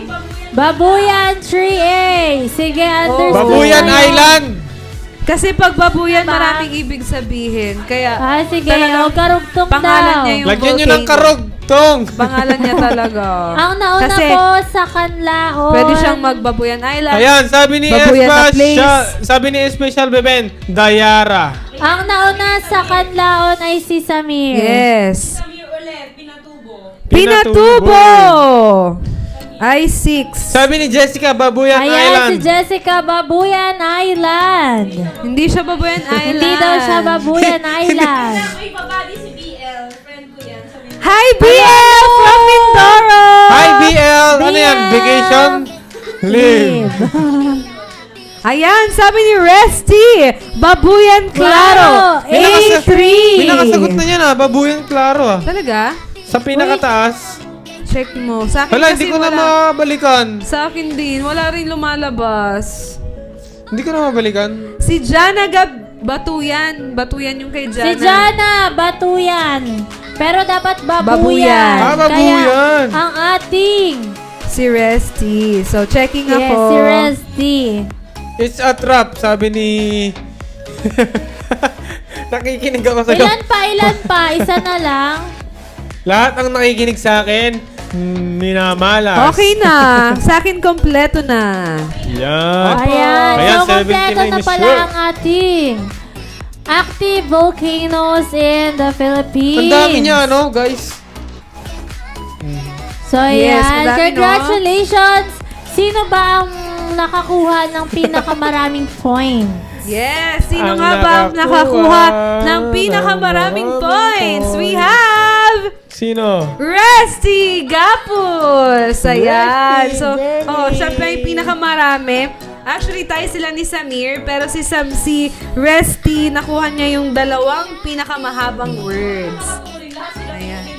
Babuyan 3A. Sige, understand. Babuyan tayo. Island. Kasi pag babuyan, Diba? maraming ibig sabihin. Kaya Sige, talagang karugtong pangalan daw. niya yung Lagyan nyo ng volcano. karugtong. Pangalan niya talaga. Ang nauna Kasi po sa Kanlaon. pwede siyang magbabuyan island. Ayan, sabi ni Babuyan na place. sabi ni Special Beben, Dayara. Ang nauna sa Kanlaon ay si Samir. Yes. Pinatubo. Pinatubo! I6. Sabi ni Jessica, Babuyan Ayan, Island. si Jessica Babuyan Island. Hindi siya babuyan island. Hindi daw siya Babuyan Island. Hi, BL from Mindoro! Hi, BL. Ano yan? BL. Vacation? Live. Ayan, sabi ni Resty, Babuyan Claro, Claro, A3. Pinakasagot na niya na, Babuyan Claro. Talaga? Sa pinakataas. Check mo. Sa akin Hala, kasi hindi ko na wala. mabalikan. Sa akin din, wala rin lumalabas. Hindi ko na mabalikan. Si Jana Batuyan. Batuyan yung kay Jana. Si Jana Batuyan. Pero dapat Babuyan. Babuyan. Ah, Babuyan. Kaya ang ating Si Resty. So, checking yes, ako. si Resty. It's a trap, sabi ni... Nakikinig ako sa'yo. Ilan pa? Isa na lang. Lahat ang nakikinig sa akin, minamalas. Okay na. Sa akin, kompleto na. Yan. Ayan. Ayan, So, kompleto 79 na is pala sure. ang ating active volcanoes in the Philippines. Ang dami niya, guys? So, Yes, ayan. madami, no? Congratulations! Sino ba ang nakakuha ng pinakamaraming points? Yes. Sino Ang nga ba ang nakakuha ng pinakamaraming ng points? maraming We have... Sino? Resty Gapus! Ayan. Resty, So, Jenny. siya pa yung pinakamarami. Actually, tayo sila ni Samir, pero si Resty, nakuha niya yung dalawang pinakamahabang words. Ayan.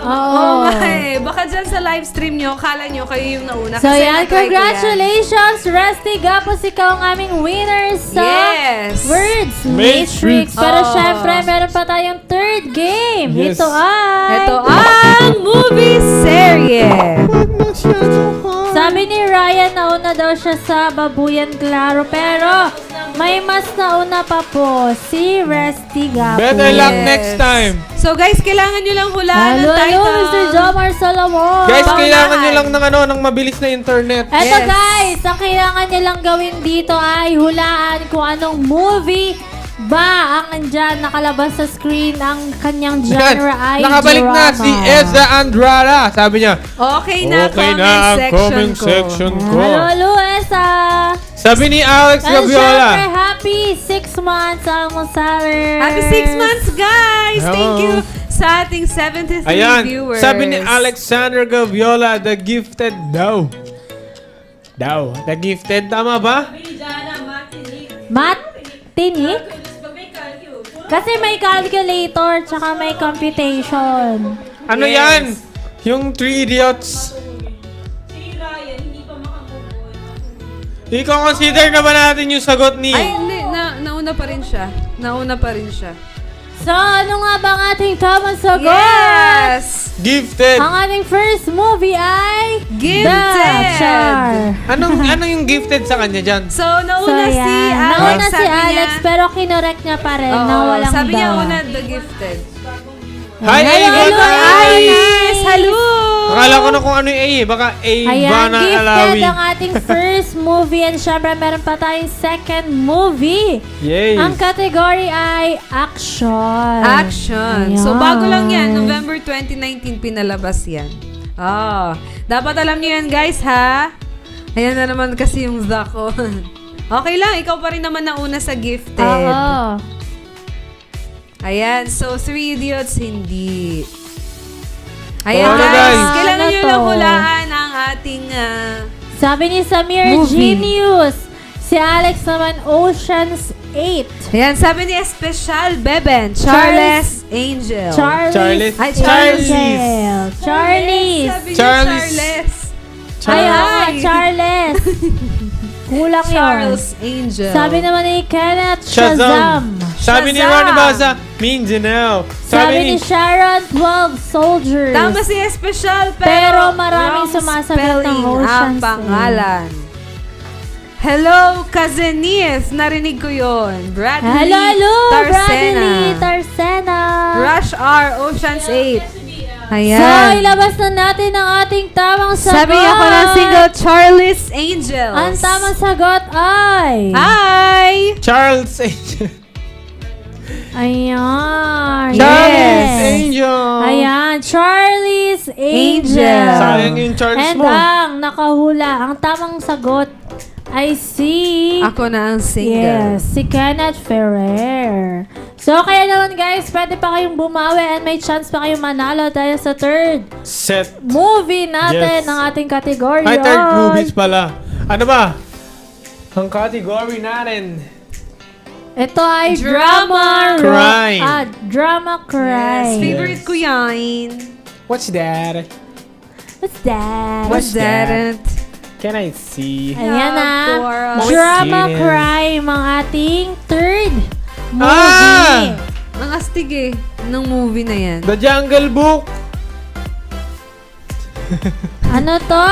Oo Oo. nga eh. Baka dyan sa live stream nyo, kala nyo kayo yung nauna. So, Kasi yan. na-try ko yan. Congratulations, Rusty Gapos. Ikaw ang aming winner sa Yes. Words Matrix. Matrix. Pero Oh. syempre, meron pa tayong third game. Yes. Ito ay... Ito ang movie serye. Sabi ni Ryan, nauna daw siya sa Babuyan Claro. Pero may mas nauna pa po, si Rusty Gapos. Better luck Yes. next time. So guys, kailangan nyo lang hulaan Hello, ng title. hello, Mr. Jomar Salomon. Guys, Paunahan. kailangan nyo lang ng mabilis na internet. Eto Yes. guys, ang kailangan nilang gawin dito ay hulaan kung anong movie ba ang nandyan nakalabas sa screen. Ang kanyang genre ay Nakabalik na drama. si Ezra Andrada. Sabi niya, Okay na, okay na ang comment section ko. Hello, hello, Esa. Sabi ni Alex And syempre, Gaviola. happy 6 months, Almosalers. Happy 6 months, guys! Hello. Thank you sa ating 73 Ayan, viewers. sabi ni Alexander Gaviola, the gifted daw. The gifted, tama ba? Matinik? Kasi may calculator, tsaka may computation. Ano Yes. yan? Yung 3 Idiots. I-consider na ba natin yung sagot ni... Ay, hindi. Nauna pa rin siya. Nauna pa rin siya. So, ano nga ba ang ating tamang sagot? Yes! Gifted. Ang ating first movie ay... Gifted! The Char. Anong yung gifted sa kanya dyan? So, nauna So, si yan. Alex. Nauna si sabi Alex, niya, pero kinorek niya pa rin Oo, na walang sabi niya the. una, The Gifted. Hi, Hello, Ava hello, Yes! Hello! Akala ko na kung ano yung A eh. Baka Ayan, Ivana gifted Alawi. ang ating first movie and syempre meron pa tayong second movie. Yay. Ang category ay action. Action. So, Ayan. bago lang yan. November 2019 pinalabas yan. Oh, dapat alam niyo yan, guys, ha? Ayan na naman kasi yung Zako. Okay lang, ikaw pa rin naman nauna sa Gifted. Oo. Ayan, so 3 Idiots, hindi. Ayan, Ano, guys. guys? Kailangan Ano nyo to? lang hulaan ang ating... Sabi ni Samir Movie. Genius. Si Alex naman Ocean's 8. Ayan, sabi ni Especial Beben, Charles Angel. Charles. Ay, Angel. Charles. Sabi ni Charles. Charles. Ay, oo nga, Ay. Charles. Kulang yun. Charles Angel. Sabi naman ni Kenneth Shazam. Shazam. Sabi ni Shazam. Ronnie Baza, Mindanao. Sabi ni Sharon, 12 Soldiers. Tama si Especial, Pero maraming wrong sumasagot ng spelling Ocean's ang pangalan. Hello, Kazenith. Narinig ko yon. Bradley Hello, Tarsena. Bradley Tarsena. Rush R, Ocean's 8. Ayan. So, ilabas na natin ang ating tamang sagot. Sabi niya ko ng single, Charlie's Angels. Ang tamang sagot ay... Ay! Charles Angel. Ayan. Charles Yes. Angel. Ayan, Charlie's Angel. Sayang yung Charles And mo. ang nakahula, ang tamang sagot ay si... Ako na ang single. Yes, si Kenneth Ferrer. So, kaya naman guys, pwede pa kayong bumawi and may chance pa kayong manalo dahil sa third Set. movie natin Yes. ng ating kategorya. Hi, third movies pala. Ano ba? Ang category natin. Ito ay Drama crime. Drama Yes, crime. favorite ko yan. What's that? What's that? What's that? Can I see? Ayan na. Of course. Drama Yes. crime ang ating third movie. Ah! Ang astig eh, ng movie na yan. The Jungle Book. Ano to?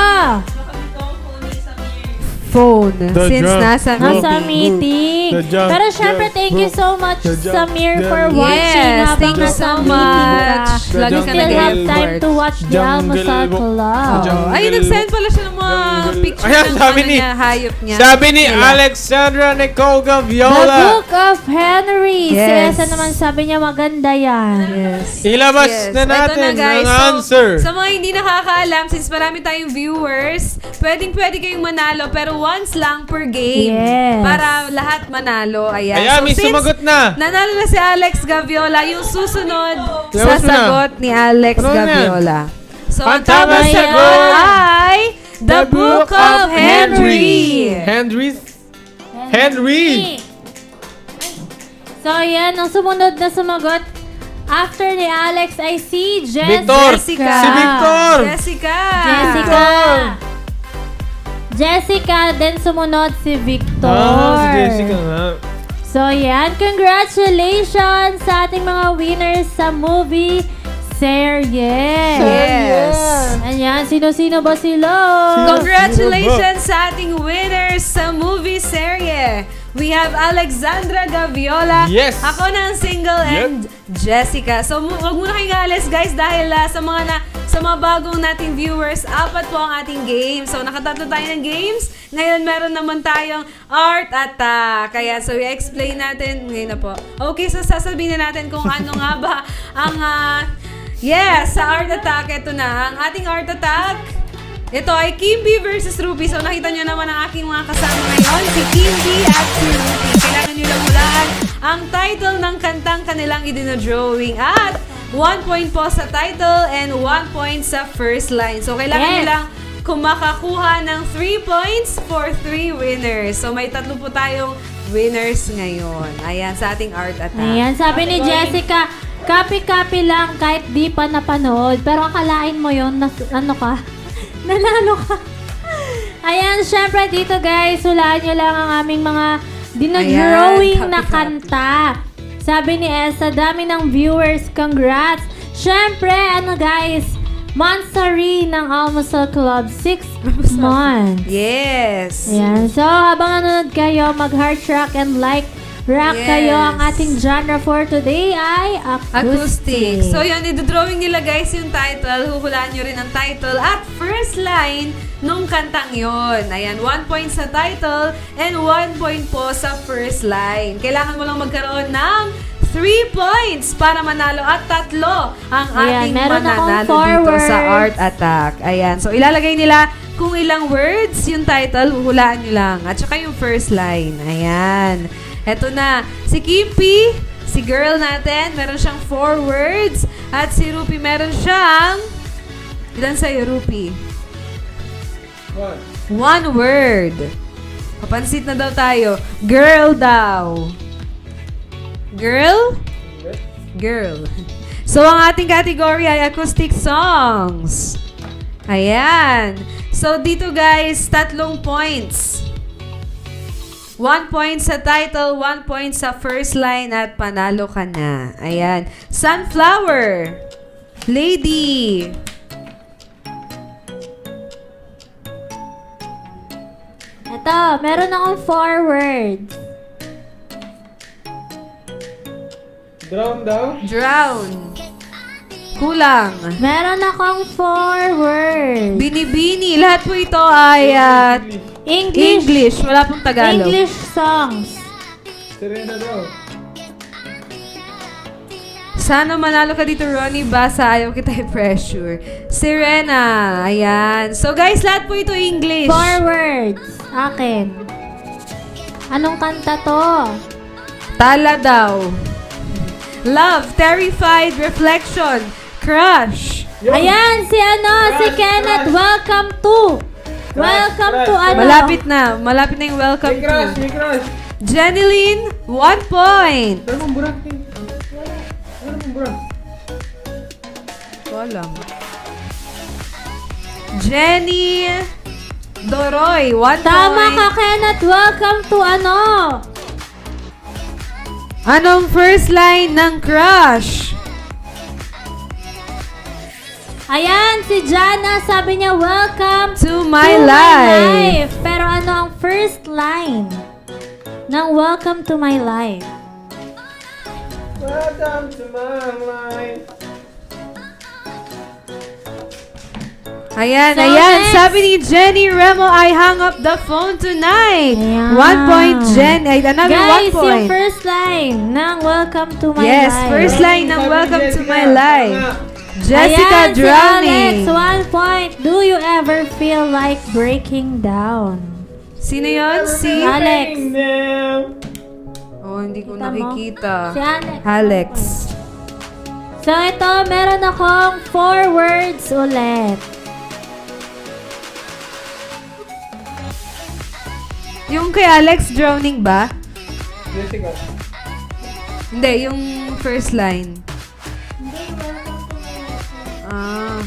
Phone. The Since drum- nasa Nasa meeting. meeting. The jump, Pero syempre, jump, thank you book. so much, The jump, Samir, for jump, watching. Yes, habang thank you nasa so meeting much. ka. Lagi You ka still have time nag-effort. to watch the Jungle Almasal Book. Club. Jungle Ay, nag-send pala siya ng mga Jungle. picture Ayan, ng sabi ano ni- niya, hayop niya. Sabi ni Nila. Alexandra Nicole The Gaviola. Book of Henry. Si Yes. Esa naman sabi niya maganda yan. Yes. Ilabas Yes. na Ito natin guys. ang answer. Sa mga hindi nakakaalam, since marami tayong viewers, pwede kayong manalo, pero once lang per game. Yes. Para lahat manalo. Ayan. Ayan, may since sumagot na. nanalo na si Alex Gaviola, yung susunod sa Ilabas mo na. sagot ni Alex Ano yan? Gaviola. So, ang Ang tamang tamang sagot sagot ay The Book of Henry. Henry. So, yan. Ang sumunod na sumagot after ni Alex ay si Victor. Jessica. Si Victor. Jessica. Jessica. Jessica, then sumunod si Victor. Ah, si Jessica nga. So, yan. Congratulations sa ating mga winners sa movie Series. Yes. Ayan, sino-sino ba sila? Congratulations sa ating winners sa movie serye. We have Alexandra Gaviola. Yes. Ako na ang single and Jessica. So wag muna kayong alis guys dahil sa mga bagong nating viewers, 4 po ang ating games. So nakatatlo tayo ng games. Ngayon meron naman tayong Art Attack. Kaya so i-explain natin ngayon na po. Okay, so sasabihin na natin kung ano nga ba ang yes, sa Art Attack, ito na. Ang ating Art Attack, ito ay Kimby versus Ruby. So nakita nyo naman ang aking mga kasama ngayon, si Kimby at si Ruby. Kailangan nyo lang hulaan ang title ng kantang kanilang idinodrawing. At 1 point po sa title and 1 point sa first line. So kailangan nyo Yes. lang kung makakuha ng 3 points for 3 winners. So may 3 po tayong winners ngayon. Ayan, sa ating Art Attack. Ayan, sabi ni Jessica, copy-copy lang kahit di pa napanood. Pero akalain mo yun, ano ka? Nanalo ka. Ayan, syempre dito guys, hulaan nyo lang ang aming mga dinodrawing Ayan, na happy, kanta. Sabi ni Esa, dami ng viewers, congrats. Syempre, guys, Mansari ng Almusal Club, 6 months. Yes. Ayan, so habang nanonood kayo, mag-heart rock and like rock Yes. kayo. Ang ating genre for today ay acoustic. So yun, i-drawing nila guys yung title. Huhulaan nyo rin ang title at first line nung kantang yon. Ayan, 1 point sa title and 1 point po sa first line. Kailangan mo lang magkaroon ng 3 points para manalo at 3 ang Ayan, ating meron akong mananalo forward. dito sa Art Attack. Ayan, so ilalagay nila kung ilang words yung title, huhulaan nyo lang. At saka yung first line. Ayan. Eto na, si Kimpi, si girl natin, meron siyang 4 words. At si Rupi, meron siyang... Ilan sa'yo, Rupi? 1 word. Kapansit na daw tayo. Girl daw. Girl? Girl. So, ang ating category ay acoustic songs. Ayan. So, dito guys, 3 points. 1 point sa title, 1 point sa first line, at panalo ka na. Ayan. Sunflower. Lady. Ito, meron akong 4 words. Drown daw? Drown. Kulang. Meron akong 4 words. Binibini. Lahat po ito ay English. Wala pong Tagalog. English songs. Serena daw. Sana manalo ka dito, Ronnie Basa. Ayaw kita i-pressure. Serena. Ayan. So, guys, lahat po ito English. 4 words. Akin. Anong kanta to? Tala daw. Love. Terrified. Reflection. Crush. Ayan, si Kenneth. Welcome to. Welcome to Malapit na. Malapit na yung welcome May crush, to. may crush. Jeneline, 1 point. Ano mong burak? Ano mong burak? Walang. Jenny Doroy, 1 Tama point. ka, Kenneth. Welcome to Anong first line ng Crush? Ayan, si Jana. Sabi niya, welcome To my life. Pero ano ang first line ng welcome to my life? Welcome to my life. Ayan, So, ayan. next. Sabi ni Jenny Remo, I hung up the phone tonight. Ayan. 1 point, Jen. Ay, another 1 Guys, point. yung first line ng welcome to my Yes, life. first line ng Sabi ni welcome to Jessica. my life. Tama. Jessica Ayan, Drowning. Si Alex, 1 point. Do you ever feel like breaking down? Sino yon? Si... Alex. Oh, hindi ko Kita mo? nakikita. Si Alex. Alex. So, ito, meron akong 4 words ulit. Yung kay Alex, Drowning ba? Jessica. Hindi, yung first line. Ah.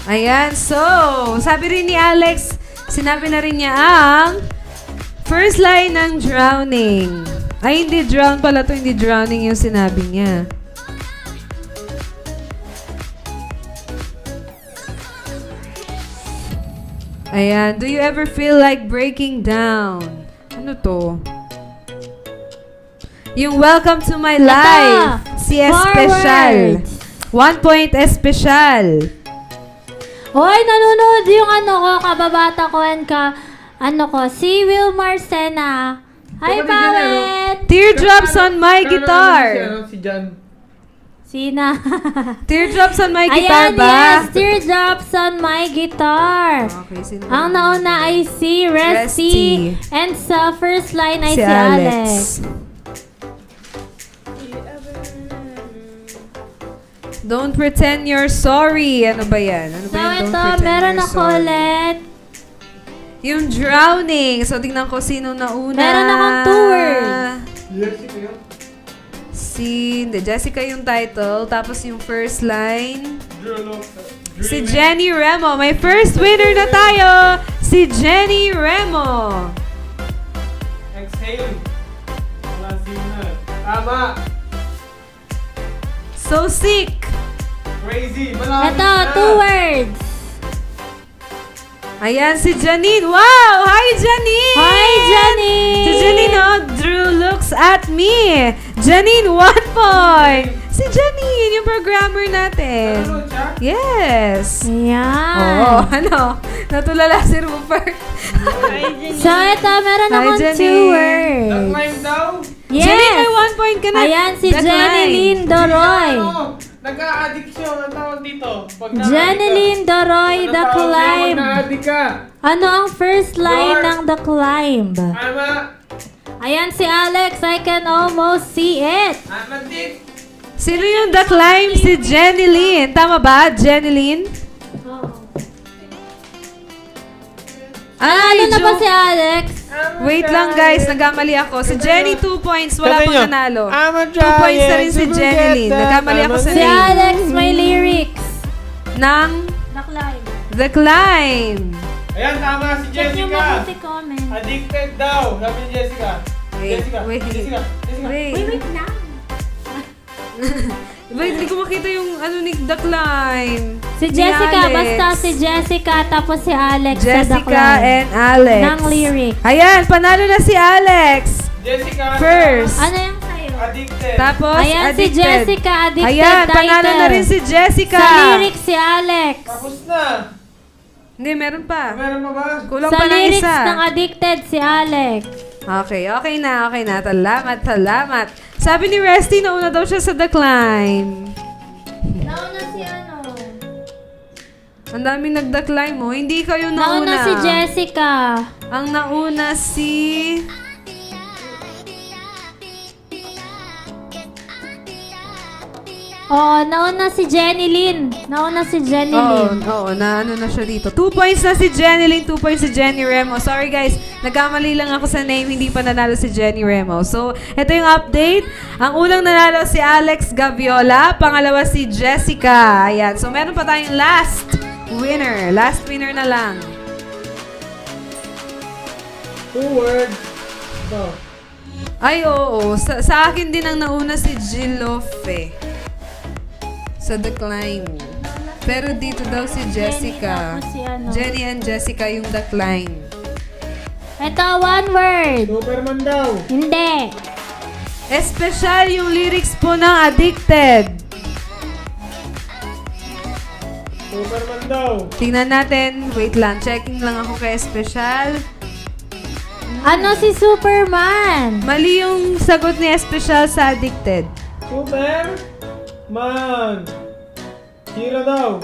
Ayan, so, sabi rin ni Alex, sinabi na rin niya ang first line ng Drowning. Ay, hindi drown pala to, hindi drowning yung sinabi niya. Ayan, do you ever feel like breaking down? Ano to? Yung welcome to my life. Si Especial. 1 point Especial. Hoy, nanonood yung kababata ko and si Will Marcena. Hi, Pawet! Teardrops on my guitar. Si John. Sina? Teardrops on my guitar Ayan, ba? yes, teardrops on my guitar. Okay, sino Ang nauna ay si Resty. And sa first line ay si si Alex. Don't pretend you're sorry. Ano ba yan? Ano ba So yan? Don't ito, pretend meron you're ako sorry. ulit. Yung drowning. So, tingnan ko sino na una. Meron akong 2 words. Jessica yun. Si Jessica yung title. Tapos yung first line. Si Jenny Remo. May first winner na tayo. Si Jenny Remo. Exhale. Wala signal. Tama. So sick. Crazy. Malapit Ito, na. 2 words. Ayan, si Janine. Wow! Hi, Janine! Hi, Janine! Si Janine, oh, Drew looks at me. Janine, 1 point. Si Janine, yung programmer natin. Nanonood siya? Yes. Ayan. Oo, ano? Natulala si Rupert. So, ito, meron Hi, akong 2 Janine. words. Nag-climb daw? Yes. Janine, may 1 point ka na. Ayan, si Decline. Jeneline Doroy. Ano? Nagka-addiction. Ang tawag dito. Pag Jeneline Doroy, The Climb. Nag-addict ka. Ano ang first line ng The Climb? Tama. Ayan si Alex, I can almost see it. Addict. Sino yung The Climb? Si Jeneline. Tama ba, Jeneline? Ano na ba si Alex? Wait lang guys, nagkamali ako. Si Jenny 2 points, wala pang nanalo. 2 points na rin si Jeneline. Nagkamali ako sa Si name. Alex may lyrics. Ng The Climb. The Climb. Ayan, tama si Check nyo Jessica. mabuti comment. Addicted daw. Sabi ni Jessica. Jessica. Wait. Jessica. Wait. Wait lang. Wait, hindi ko makita yung ano ni The Climb. Si Ni Jessica, Alex. basta si Jessica tapos si Alex sa The Jessica Climb. and Alex. Ng lyric. Ayan, panalo na si Alex. Jessica. First. Ano yung sa'yo? Addicted. Tapos, Ayan si addicted. Jessica, addicted Ayan, title. panalo na rin si Jessica. Sa lyrics si Alex. Tapos na. Hindi, meron pa. Meron pa ba? Kulang Sa pa ng lyrics isa. ng addicted si Alex. Okay na. Salamat. Sabi ni Resty, nauna daw siya sa The Climb. Nauna si ano? Ang daming nag-The Climb, oh. Hindi kayo nauna. Nauna si Jessica. Ang nauna si... Oo, nauna si Jeneline. Nauna si Jeneline. Oo, na ano na siya dito. 2 points na si Jeneline, 2 points si Jenny Remo. Sorry guys, nagkamali lang ako sa name, hindi pa nanalo si Jenny Remo. So, ito yung update. Ang unang nanalo si Alex Gaviola, pangalawa si Jessica. Ayan, so meron pa tayong last winner. Last winner na lang. 2 words. Ito. Ay, oo. Sa akin din ang nauna si Jilofe. Sa The Climb. Pero dito daw si Jessica. tapos si ano. Jenny and Jessica yung The Climb. Ito, 1 word. Superman daw. Hindi. Espesyal yung lyrics po ng Addicted. Superman daw. Tingnan natin. Wait lang. Checking lang ako kay Espesyal. Ano si Superman? Mali yung sagot ni Espesyal sa Addicted. Superman. Hero daw.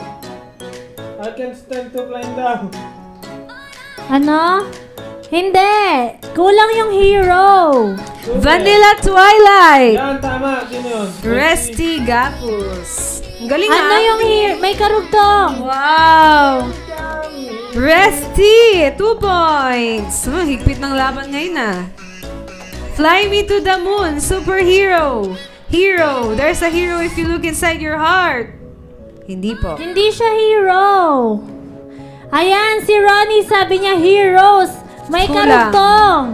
I can stand to climb daw. Ano? Hindi. Kulang yung hero. Super. Vanilla Twilight. Yan, tama. Sino yun? Resty Gapus. Ang galing Ano ah. yung hero? May karugtong. Wow! Resty! 2 points! Higpit ng laban ngayon ah. Fly Me to the Moon, Superhero! Hero! There's a hero if you look inside your heart. Hindi po. Hindi siya hero. Ayan, si Ronnie sabi niya heroes. May Kulang. karugtong.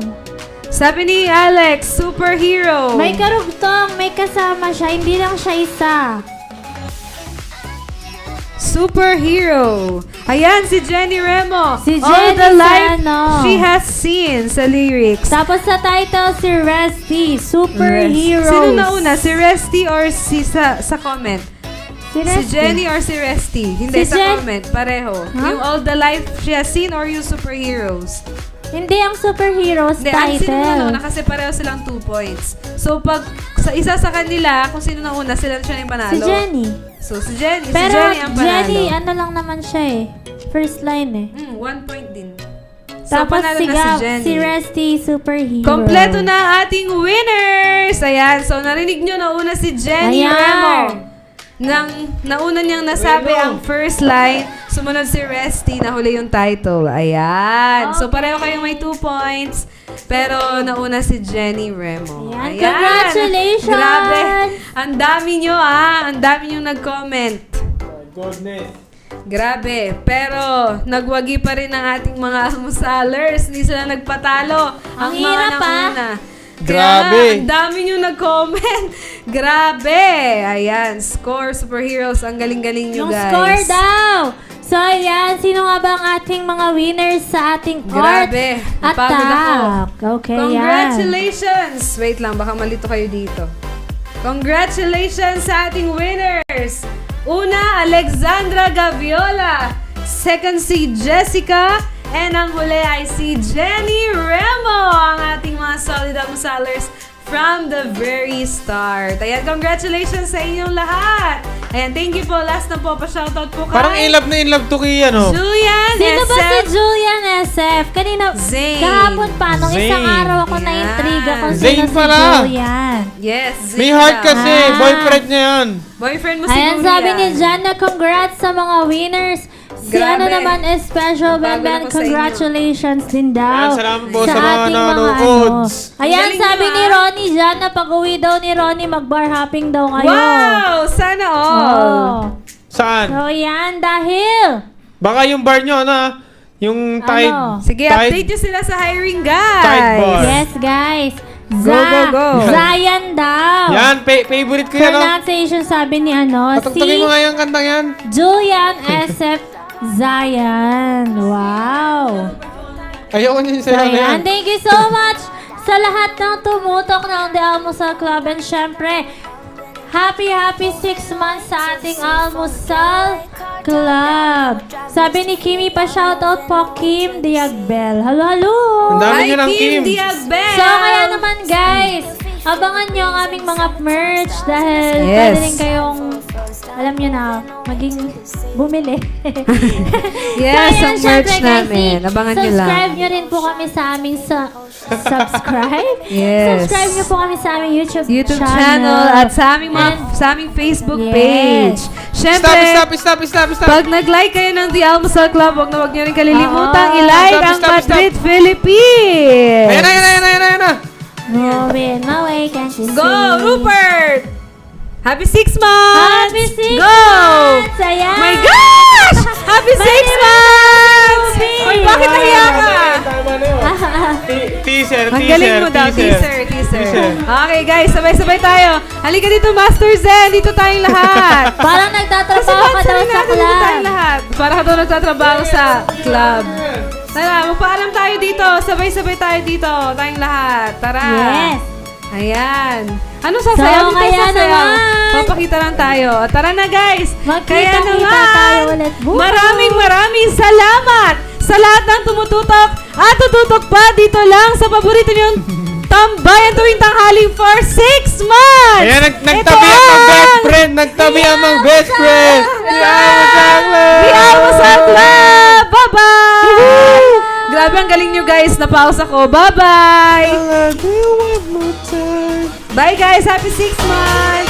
Sabi ni Alex, Superhero! May karugtong. May kasama siya. Hindi lang siya isa. Superhero! Ayan, si Jenny Remo! Si All Jenny the sa life ano. she has seen sa lyrics. Tapos sa title, si Resty. Superheroes. Sino nauna? Si Resty or si sa comment? Si Si Resty. Jenny or si Resty? Hindi, Si sa Jen- comment. Pareho. Huh? Yung all the life she has seen or yung superheroes? Hindi ang superheroes Hindi, ang sino title. nauna kasi pareho silang 2 points. So, pag sa isa sa kanila, kung sino nauna, siya yung panalo. Si Jenny. So, si Jenny Pero ang panalo. Jenny, ano lang naman siya eh. First line eh. 1 point din. So, Tapos panalo si na Gab, si Jenny. si Resty, superhero. Kompleto na ang ating winners! Ayan, so narinig nyo nauna si Jenny Ayan. Remo. Nauna niyang nasabi Remo. ang first line. Sumunod si Resty, nahuli yung title. Ayan. So, pareho kayong may 2 points. Pero nauna si Jenny Remo. Ayan. Congratulations! Grabe. Ang dami nyo, Ang dami nyo nag-comment. Goodness. Grabe. Pero, nagwagi pa rin ang ating mga almusalers. Hindi sila nagpatalo. Ang mga hirap, nauna. Grabe. Kaya, ang dami nyo nag-comment. Grabe. Ayan. Score, superheroes. Ang galing-galing nyo, Yung guys. score daw! So, ayan. Sino nga ba ang ating mga winners sa ating Grabe. art Napagod ako. attack? Okay, yan. Congratulations! Wait lang, baka malito kayo dito. Congratulations sa ating winners! Una, Alexandra Gaviola. Second, si Jessica. And ang huli ay si Jenny Remo, ang ating mga solid almusalers from the very start. Ayan, congratulations sa inyong lahat. Ayan, thank you po. Last na po, pa-shoutout po kay Parang in love to kay ano. Julian Sino ba si SF. Julian SF? Kanina, Zane. kahapon pa, nung isang Zane. araw ako na-intriga kung Zane sino si pala. Julian. Yes, May Zane heart daw. kasi. Boyfriend niya yan. Boyfriend mo Ayan, siguro sabi yan. ni Jana, congrats sa mga winners. Si Grabe. ano naman is special, Bago Ben Ben, ako sa congratulations din daw. Ayan, salamat po sa mga ating nanonood. Ayan, Galing sabi nyo, ni Ronnie Jana, pag uwi daw ni Ronnie, mag-bar hopping daw kayo. Wow! Sana all! Oh. Saan? So, yan, dahil... Baka yung bar nyo, ano? Yung Tide. Ano? Sige, Tide- update nyo sila sa hiring, guys. Tide bar. Yes, guys. go. Zion daw. Yan, favorite ko yan, no? Pronunciation sabi ni ano, Patugtugin mo nga yung kantang yan. Julian SF Zion. Wow. Ayoko niya So, sa'yo na yan. yan. Thank you so much sa lahat ng tumutok ng The Almusal Club. And syempre, happy 6 months sa ating Almusal Club. Sabi ni Kimi pa, shoutout po, Kim Diagbel. Halo. Ang dami Hi, nyo ng Kim Kim. Diagbel! So, kaya naman guys, abangan nyo ang aming mga merch dahil Yes. pwede rin kayong, alam nyo na, maging bumili. Yes, So, ang ayan, syempre, merch guys, namin. Abangan nyo lang. subscribe nyo rin po kami sa aming subscribe? Yes. Subscribe nyo po kami sa aming YouTube channel at sa aming, sa aming Facebook Yes. page. Siyempre, Stop. pag nag-like kayo ng The Almusal Club, huwag nyo rin kalimutan Oo. i-like Stop, ang stop. Madrid, Philippines. Ayan na. Moving my way, can't you Go, see? Rupert! Happy 6 months! Happy 6 Go! months! Ayan! My gosh! Happy 6 months! Ruby! Ay, bakit nahiya ka? Tama na yun. Teaser. Ang galing mo daw, teaser. Okay guys, sabay-sabay tayo. Halika dito, Master Zen. Dito tayong lahat. Parang nagtatrabaho ka daw sa Dito club. tayong lahat. Para ka daw nagtatrabaho sa club. Tara, magpaalam tayo dito. Sabay-sabay tayo dito. Tayong lahat. Tara. Yes. Ayan. Ano sasayaw? So, Dito kaya sasayaw. naman. Papakita lang tayo. Tara na guys. Magkita-kita tayo ulit bukas. Maraming salamat sa lahat ng tumututok at tututok pa dito lang sa paborito niyong tambayan tuwing tanghali for 6 months! Ayan, nagtabi ang mga best friend. Nagtabi ang mga best friend. The Almusal Club! Bye-bye! Grabe, ang galing nyo guys. Napause ako. Bye-bye! Bye guys! Happy 6 months!